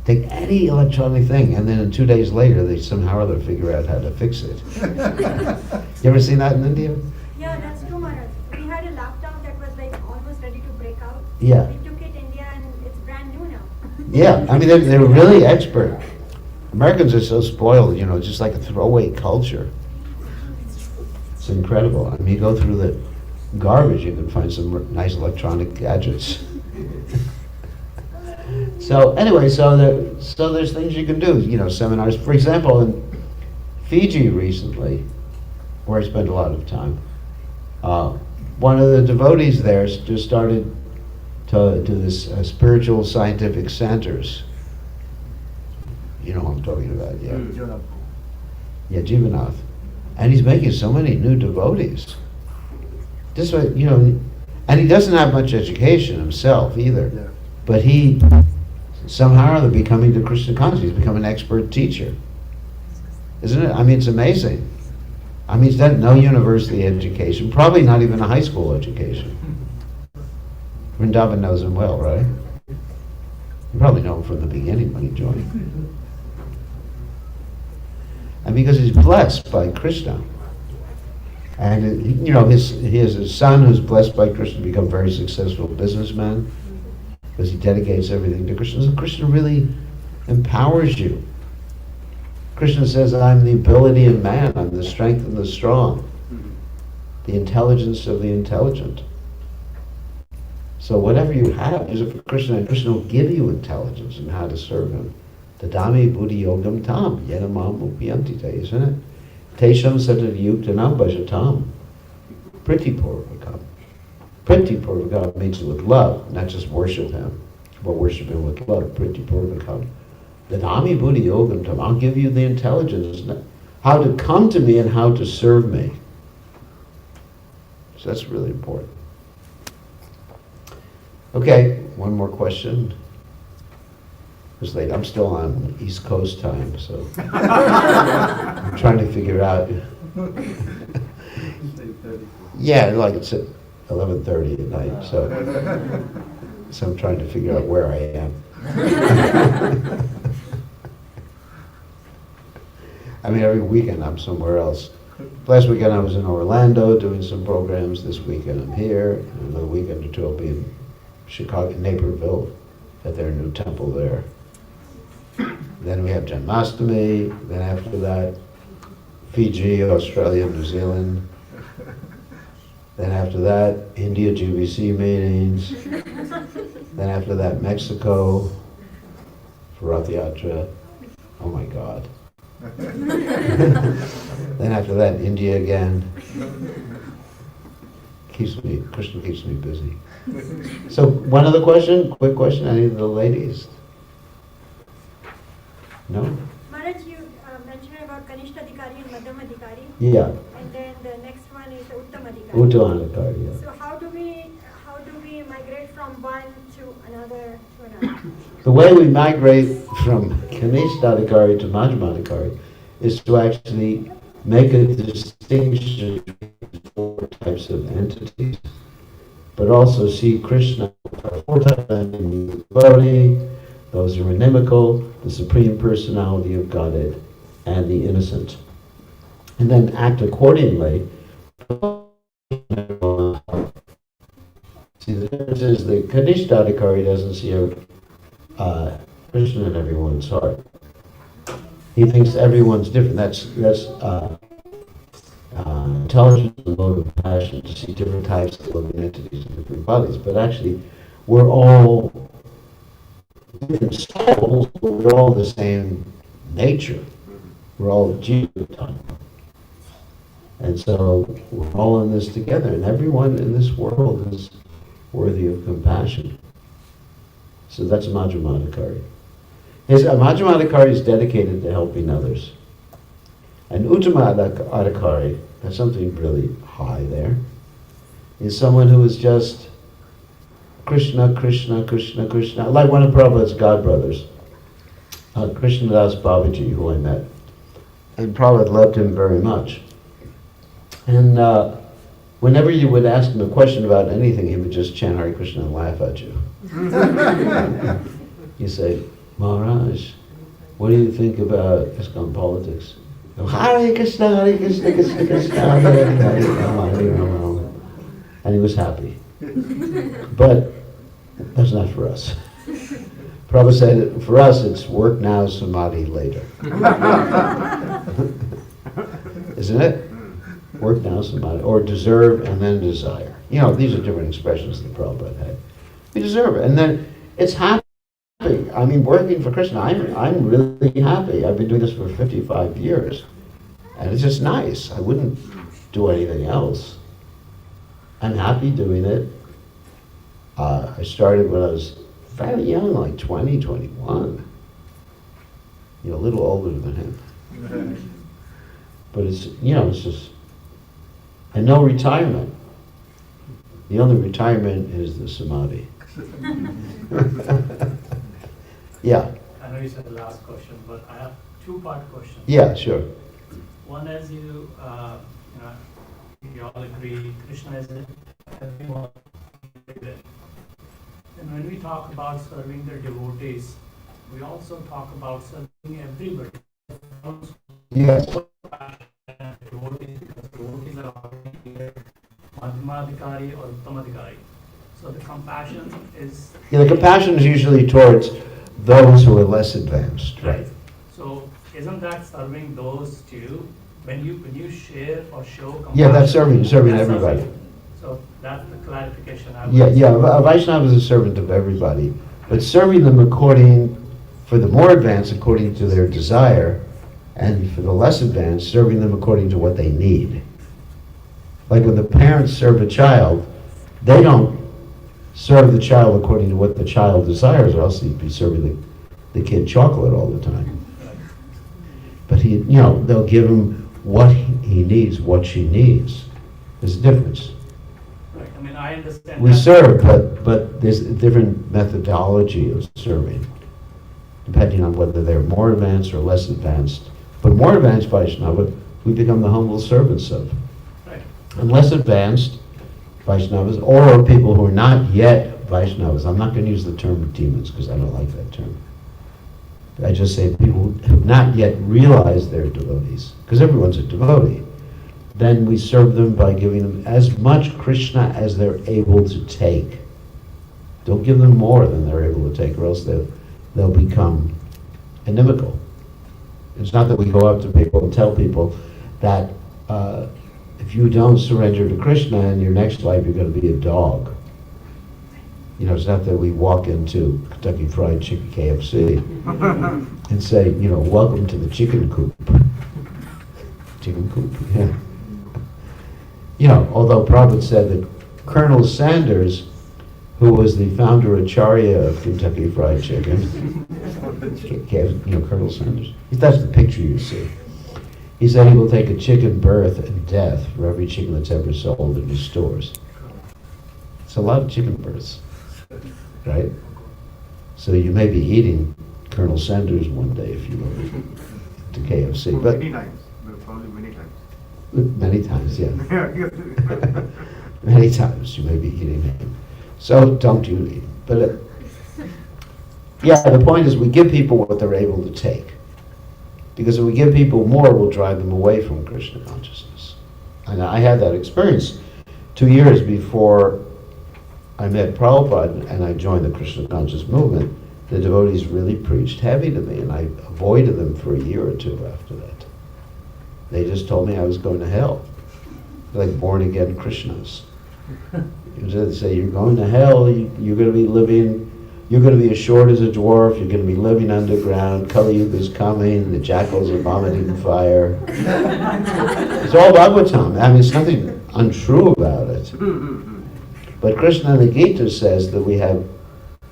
A: take any electronic thing, and then 2 days later, they somehow or other figure out how to fix it. You ever seen that in India?
G: Yeah, that's true, Maharaj. We had a laptop that was like almost ready to break out.
A: Yeah.
G: We took it India and it's brand new now.
A: Yeah, I mean, they're really expert. Americans are so spoiled, just like a throwaway culture. It's incredible. I mean, you go through the garbage, you can find some nice electronic gadgets. So anyway, so there's things you can do, seminars. For example, in Fiji recently, where I spent a lot of time, one of the devotees there just started to do this spiritual scientific centers. You know what I'm talking about, yeah. Yeah, Jivanath. And he's making so many new devotees. This way, and he doesn't have much education himself either.
D: Yeah.
A: But he, somehow or other, becoming the Krishna conscious, he's become an expert teacher. Isn't it? I mean, it's amazing. I mean, he's done no university education, probably not even a high school education. Vrindavan knows him well, right? You probably know him from the beginning when he joined. And because he's blessed by Krishna. And, he has a son who's blessed by Krishna to become a very successful businessman because he dedicates everything to Krishna. So Krishna really empowers you. Krishna says, I'm the ability of man, I'm the strength of the strong, the intelligence of the intelligent. So whatever you have, use it for Krishna, and Krishna will give you intelligence in how to serve him. Tadami buddhi yogam tam, yenamam upiyantite, isn't it? Tesham satat yuktanam bhajatam. Priti purvakam. Priti purvakam means with love, not just worship him, but worship him with love. Priti purvakam. Tadami buddhi yogam tam. I'll give you the intelligence, how to come to me and how to serve me. So that's really important. Okay, one more question. It's late. I'm still on East Coast time, so I'm trying to figure out. Yeah, like it's at 11:30 at night, so I'm trying to figure out where I am. I mean, every weekend I'm somewhere else. Last weekend I was in Orlando doing some programs. This weekend I'm here. Another weekend or two I'll be in Chicago, Naperville, at their new temple there. Then we have Janmashtami. Then after that, Fiji, Australia, New Zealand. Then after that, India GBC meetings. Then after that, Mexico for Rath Yatra. Oh my God. Then after that, India again. Krishna keeps me busy. So one other question, quick question, any of the ladies? No?
G: Maharaj, you mentioned about Kanishta Adhikari and Madhyam Adhikari.
A: Yeah.
G: And then the next one is the Uttam Adhikari.
A: Uttamanakari, yeah.
G: So how do we migrate from one to another to another?
A: The way we migrate from Kanishta to Madhyamadhikari is to actually make a distinction between four types of entities, but also see Krishna, four types of entities, devotee, those who are inimical, the Supreme Personality of Godhead, and the innocent. And then act accordingly. See, the difference is the Kanishta doesn't see Krishna in everyone's heart. He thinks everyone's different. That's intelligence and mode of passion to see different types of living entities in different bodies. But actually, we're all different souls, but we're all the same nature. We're all Jiva. And so we're all in this together, and everyone in this world is worthy of compassion. So that's Madhyamadhikari. Madhyamadhikari is dedicated to helping others. And Uttamadhikari, that's something really high there, is someone who is just Krishna, Krishna, Krishna, Krishna, like one of Prabhupada's godbrothers, Krishnadas Babaji, who I met. And Prabhupada loved him very much. And whenever you would ask him a question about anything, he would just chant Hare Krishna and laugh at you. You say, Maharaj, what do you think about ISKCON politics? Hare Krishna, Hare Krishna, Krishna Krishna, Hare Hare Rama, Hare Rama. And he was happy. But that's not for us. Prabhupada said, for us it's work now, samadhi later. Isn't it? Work now, samadhi, or deserve and then desire. You know, these are different expressions that Prabhupada had. We deserve it, and then it's happy. I mean, working for Krishna, I'm really happy. I've been doing this for 55 years, and it's just nice. I wouldn't do anything else. I'm happy doing it. I started when I was fairly young, like 20, 21. You know, a little older than him. But it's, you know, it's just, and no retirement. The only retirement is the samadhi. Yeah.
E: I know you said the last question, but I have two-part question.
A: Yeah, sure.
E: One is you all agree Krishna is everyone. And when we talk about serving the devotees, we also talk about serving everybody.
A: Yes.
E: Devotees, because devotees are already here, Madhyamadhikari or Uttamadhikari. So the compassion is...
A: Yeah, the compassion is usually towards those who are less advanced, right?
E: So isn't that serving those too? When you share or show compassion?
A: Yeah, that's serving
E: that's
A: everybody.
E: serving. So that's the clarification I
A: Yeah,
E: was.
A: yeah, a Vaishnava is a servant of everybody, but serving them according, for the more advanced, according to their desire, and for the less advanced, serving them according to what they need. Like when the parents serve a child, they don't serve the child according to what the child desires, or else he'd be serving the kid chocolate all the time. But they'll give him what he needs, what she needs. There's a difference.
E: Right, I mean, I understand.
A: We
E: that.
A: serve, but there's a different methodology of serving, depending on whether they're more advanced or less advanced. But more advanced Vaishnava, we become the humble servants of.
E: Right.
A: And less advanced Vaishnavas, or people who are not yet Vaishnavas, I'm not going to use the term demons because I don't like that term. I just say people who have not yet realized they're devotees, because everyone's a devotee. Then we serve them by giving them as much Krishna as they're able to take. Don't give them more than they're able to take, or else they'll become inimical. It's not that we go up to people and tell people that if you don't surrender to Krishna in your next life, you're going to be a dog. It's not that we walk into Kentucky Fried Chicken KFC and say, welcome to the chicken coop. Chicken coop, yeah. Although Prabhupada said that Colonel Sanders, who was the founder Acharya of Kentucky Fried Chicken, Colonel Sanders, that's the picture you see. He said he will take a chicken birth and death for every chicken that's ever sold in his stores. It's a lot of chicken births, right? So you may be eating Colonel Sanders one day if you go to KFC. But
D: Many times, probably many times.
A: many times, yeah. Many times you may be eating him. So don't you eat. But the point is we give people what they're able to take. Because if we give people more, we'll drive them away from Krishna consciousness. And I had that experience 2 years before I met Prabhupada and I joined the Krishna conscious movement. The devotees really preached heavy to me, and I avoided them for a year or two after that. They just told me I was going to hell. They're like born again Krishnas. They say, you're going to hell, you're going to be living, you're going to be as short as a dwarf, you're going to be living underground, Kali Yuga is coming, the jackals are vomiting fire. It's all Bhagavatam. I mean, there's nothing untrue about it. But Krishna in the Gita says that we have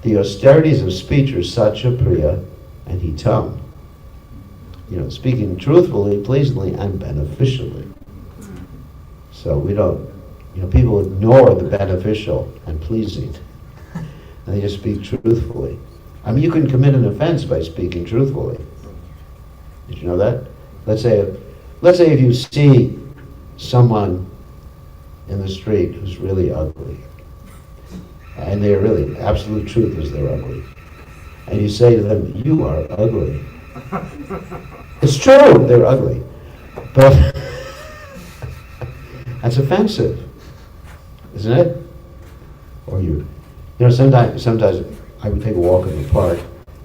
A: the austerities of speech are satya, priya, and hitam. Speaking truthfully, pleasantly, and beneficially. So we don't, people ignore the beneficial and pleasing. And they just speak truthfully. I mean, you can commit an offense by speaking truthfully. Did you know that? Let's say if you see someone in the street who's really ugly, and they're really, absolute truth is they're ugly, and you say to them, you are ugly. It's true, they're ugly. But that's offensive, isn't it? Or sometimes I would take a walk in the park,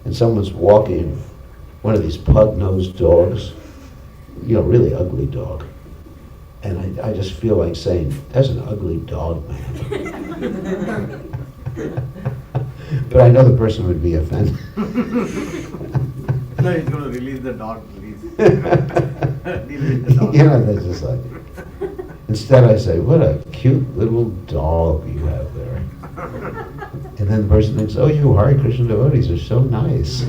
A: and someone's walking one of these pug-nosed dogs, really ugly dog. And I just feel like saying, that's an ugly dog, man. But I know the person would be offended.
D: No, he's going to release the dog, please. Release the dog.
A: That's just like, instead I say, what a cute little dog you have there. And then the person thinks, oh, you Hare Krishna devotees are so nice.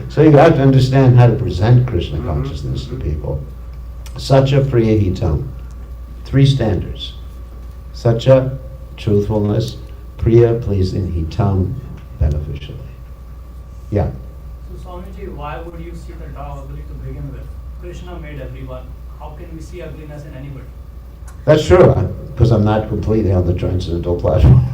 A: So you have to understand how to present Krishna consciousness to people. Satya, priya, hitam. 3 standards. Satya, truthfulness. Priya, pleasing. Hitam, beneficially. Yeah.
E: So Swamiji, why would you see the dog ugly to begin with? Krishna made everyone. How can we see ugliness in anybody?
A: That's true, because I'm not completely on the transcendental platform.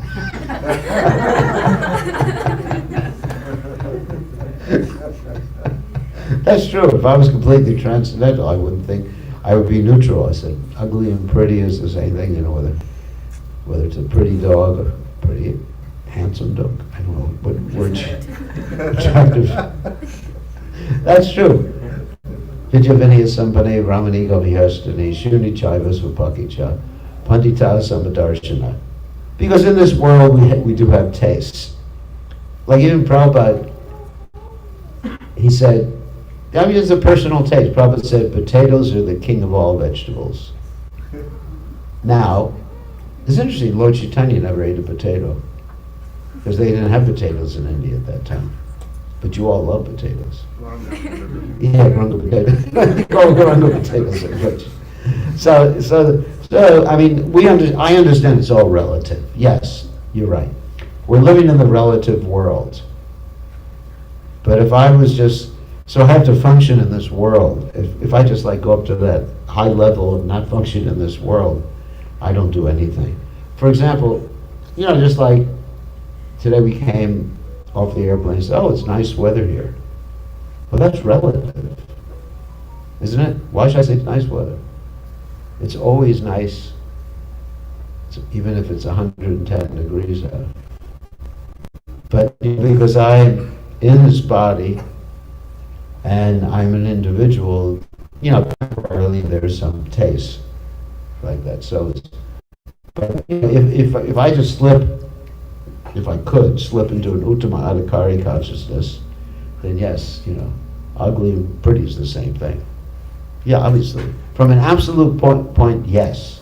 A: That's true. If I was completely transcendental, I wouldn't think, I would be neutral. I said, ugly and pretty is the same thing, whether it's a pretty dog or pretty handsome dog. I don't know what word. Attractive. That's true. Vijavinaya sampane ramanigo vihastani shuni chaivas vapakicha pandita samadarshana. Because in this world we do have tastes. Like even Prabhupada, he said, I mean, it's a personal taste. Prabhupada said, potatoes are the king of all vegetables. Now, it's interesting, Lord Chaitanya never ate a potato, because they didn't have potatoes in India at that time. But you all love potatoes. Yeah, runga potatoes. Runga potatoes are good. So, I mean, I understand it's all relative. Yes, you're right. We're living in the relative world. But if I was just, so I have to function in this world. If I just like go up to that high level and not function in this world, I don't do anything. For example, just like today we came off the airplane and said, oh, it's nice weather here. Well, that's relative, isn't it? Why should I say it's nice weather? It's always nice, even if it's 110 degrees out. But because I'm in this body and I'm an individual, temporarily there's some taste like that. So, but if I just if I could slip into an Uttama Adhikari consciousness, then yes, ugly and pretty is the same thing. Yeah, obviously. From an absolute point, yes.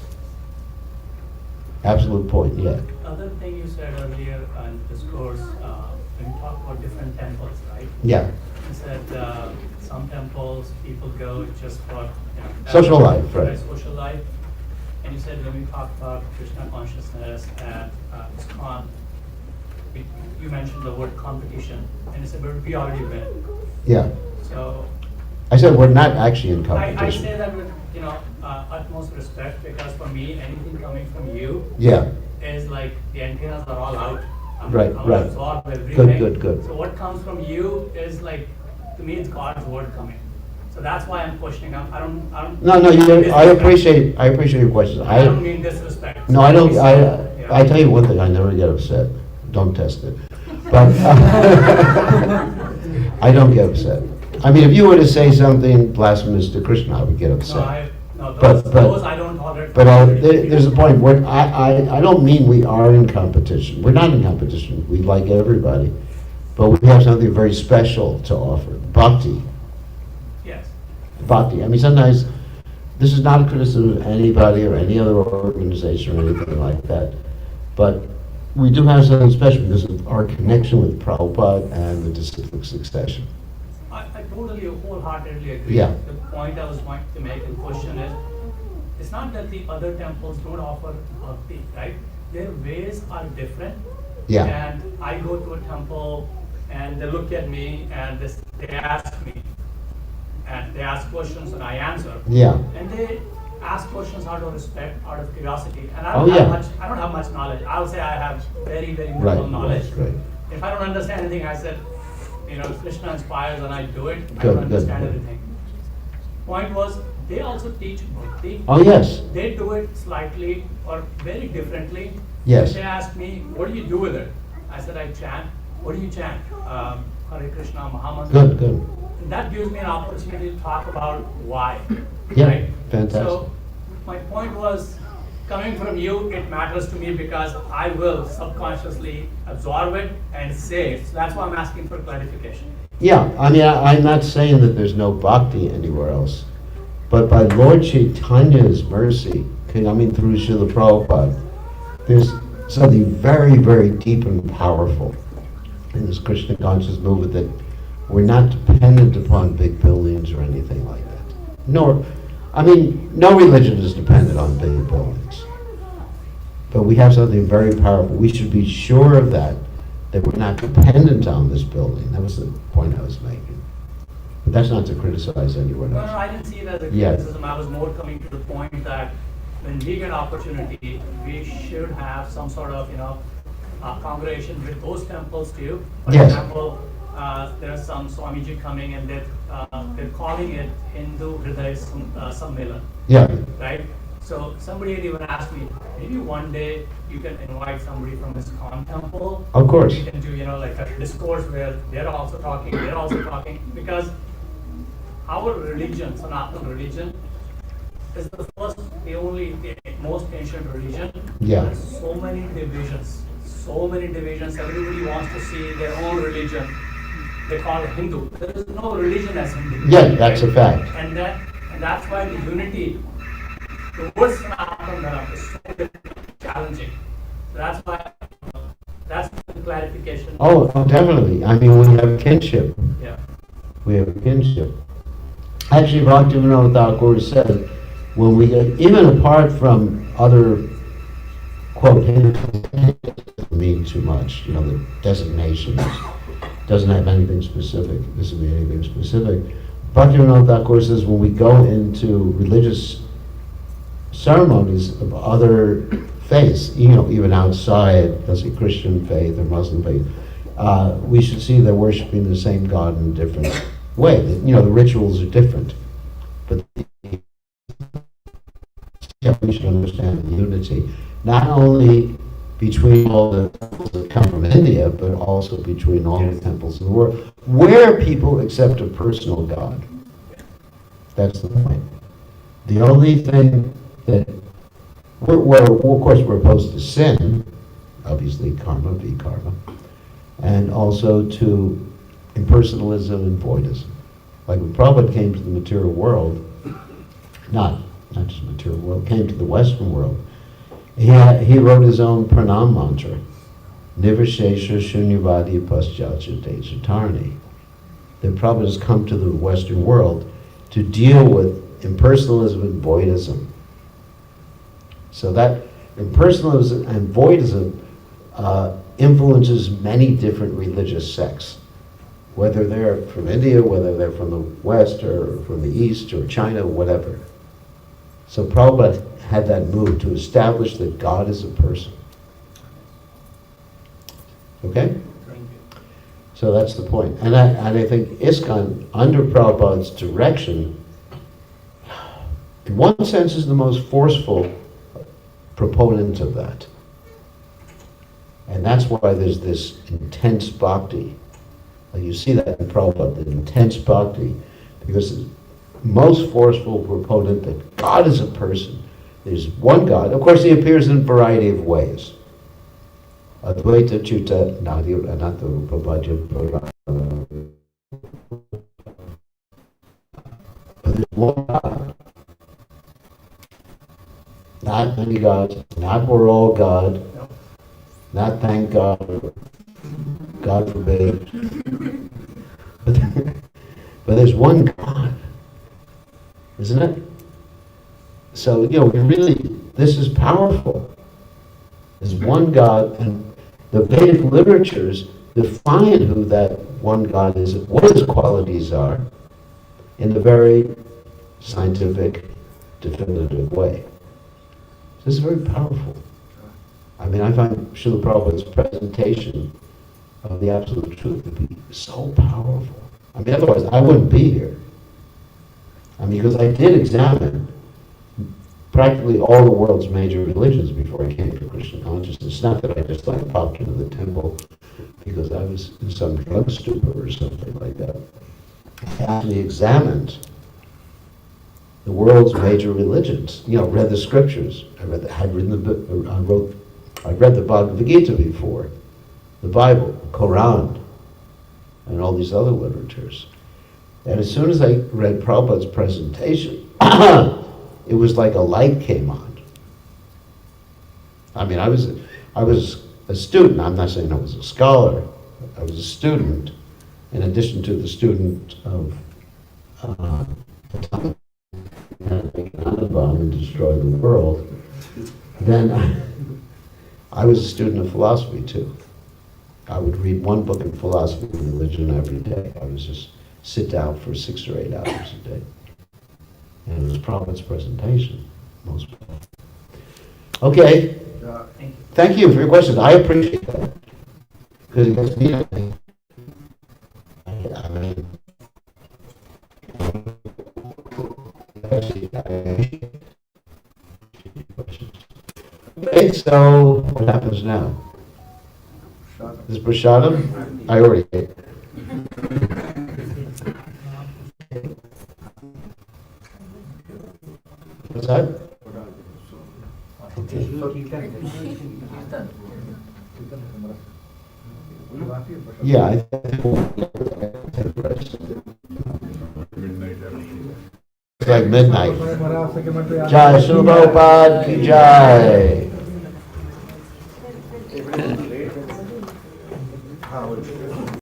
A: Absolute point, yeah.
E: Other thing you said earlier in the discourse, when you talk about different temples, right?
A: Yeah.
E: You said some temples people go just for
A: Social life, right.
E: Social life. And you said when we talk about Krishna consciousness at ISKCON, you mentioned the word competition, and you said, but we already win.
A: Yeah.
E: So
A: I said we're not actually in
E: I
A: competition.
E: say that with utmost respect, because for me, anything coming from you
A: Yeah.
E: is like the antennas are all out.
A: Right,
E: I'm
A: right.
E: absorb everything.
A: Good.
E: So what comes from you is like, to me, it's God's word coming. So that's why I'm questioning. I don't.
A: No, I appreciate your questions.
E: I don't mean disrespect.
A: No, I don't.
E: Yeah.
A: I tell you one thing. I never get upset. Don't test it. But I don't get upset. I mean, if you were to say something blasphemous to Krishna, I would get upset.
E: Those I don't tolerate.
A: But there's a point where I don't mean we are in competition. We're not in competition. We like everybody, but we have something very special to offer. Bhakti.
E: Yes.
A: Bhakti. I mean, sometimes this is not a criticism of anybody or any other organization or anything like that, but we do have something special because of our connection with Prabhupada and the disciplic succession.
E: I totally, wholeheartedly agree.
A: Yeah.
E: The point I was going to make and question is, it's not that the other temples don't offer bhakti, right? Their ways are different.
A: Yeah.
E: And I go to a temple and they look at me and they ask me, and they ask questions and I answer.
A: Yeah.
E: And they ask questions out of respect, out of curiosity. And I
A: Oh,
E: don't
A: yeah.
E: I don't have much knowledge. I would say I have very, very
A: Right,
E: little knowledge.
A: right.
E: If I don't understand anything, I said, Krishna inspires and I do it. I
A: Good,
E: don't understand
A: good.
E: everything. Point was, they also teach bhakti.
A: Oh, yes.
E: They do it slightly or very differently.
A: Yes.
E: They asked me, what do you do with it? I said, I chant. What do you chant? Hare Krishna, Mahamantra.
A: Good.
E: And that gives me an opportunity to talk about why.
A: Yeah,
E: Right?
A: fantastic.
E: So my point was, coming from you, it matters to me because I will subconsciously absorb it and say it. So that's why I'm asking for clarification.
A: Yeah, I mean, I'm not saying that there's no bhakti anywhere else, but by Lord Chaitanya's mercy, through Srila Prabhupada, there's something very, very deep and powerful in this Krishna conscious movement that we're not dependent upon big buildings or anything like that. No religion is dependent on big buildings. But we have something very powerful. We should be sure of that we're not dependent on this building. That was the point I was making. But that's not to criticize anyone
E: No,
A: else.
E: I didn't see it as a
A: Yeah.
E: criticism. I was more coming to the point that when we get opportunity, we should have some sort of, congregation with those temples too. For
A: Yes.
E: example, there's some Swamiji coming and they're calling it Hindu Hriday Sammelan,
A: Yeah,
E: right? So somebody had even asked me, maybe one day you can invite somebody from ISKCON temple.
A: Of course.
E: We can do, like a discourse where they're also talking, because our religion, Sanatana religion, is the first, the only, the most ancient religion.
A: Yeah.
E: There's so many divisions. Everybody wants to see their own religion. They call it Hindu. There is no religion as Hindu.
A: Yeah, that's a fact.
E: And that's why the unity towards Sanatana Dharma is so challenging. So that's why, that's the clarification.
A: Oh, definitely. I mean, we have kinship.
E: Yeah.
A: We have kinship. Actually, Bhaktivinoda Thakur said, when we get, even apart from other, quote, doesn't mean too much, the designations, doesn't have anything specific, doesn't mean anything specific. Bhaktivinoda Thakur says when we go into religious ceremonies of other faiths, even outside, let's say, Christian faith or Muslim faith, we should see they're worshiping the same God in a different way. The rituals are different, but we should understand the unity, not only between all the temples that come from India, but also between all the temples in the world, where people accept a personal God. That's the point. The only thing that, of course, we're opposed to sin, obviously karma, be karma, and also to impersonalism and voidism. Like when Prabhupada came to the material world, not just material world, came to the Western world, he wrote his own pranam mantra, Nivashesha Shunyavadi Paschacha Dechatarni. That Prabhupada has come to the Western world to deal with impersonalism and voidism. So that impersonalism and voidism influences many different religious sects, whether they're from India, whether they're from the West or from the East or China, whatever. So Prabhupada had that move to establish that God is a person. Okay?
E: Thank you.
A: So that's the point. And I think ISKCON, under Prabhupada's direction, in one sense is the most forceful proponent of that. And that's why there's this intense bhakti. You see that in Prabhupada, the intense bhakti, because the most forceful proponent that God is a person. There's one God. Of course, he appears in a variety of ways. Advaita Chuta Nadir Anatta Rupa Bhaja Purana. But there's one God. Not many gods, not we're all God, not thank God, God forbid. But there's one God, isn't it? So, really, this is powerful. There's one God, and the Vedic literatures define who that one God is, what his qualities are, in a very scientific, definitive way. This is very powerful. I mean, I find Srila Prabhupada's presentation of the Absolute Truth to be so powerful. I mean, otherwise I wouldn't be here. I mean, because I did examine practically all the world's major religions before I came to Krishna consciousness. It's not that I just popped into the temple because I was in some drug stupor or something like that. I actually examined the world's major religions. Read the scriptures. I read the Bhagavad Gita before, the Bible, Quran, and all these other literatures. And as soon as I read Prabhupada's presentation, it was like a light came on. I mean, I was a student. I'm not saying I was a scholar. I was a student, in addition to the student of atomic bomb and destroy the world. Then I was a student of philosophy too. I would read one book in philosophy and religion every day. I was just sit down for 6 or 8 hours a day. And it was Prabhupada's presentation, most powerful. Okay, thank you for your questions. I appreciate that. Because it gets me thinking. I mean, Okay, so what happens now? This prasadam, I already ate. What's that? Yeah, I think we'll take rest. It's like midnight. Jai Srila Prabhupada ki jai.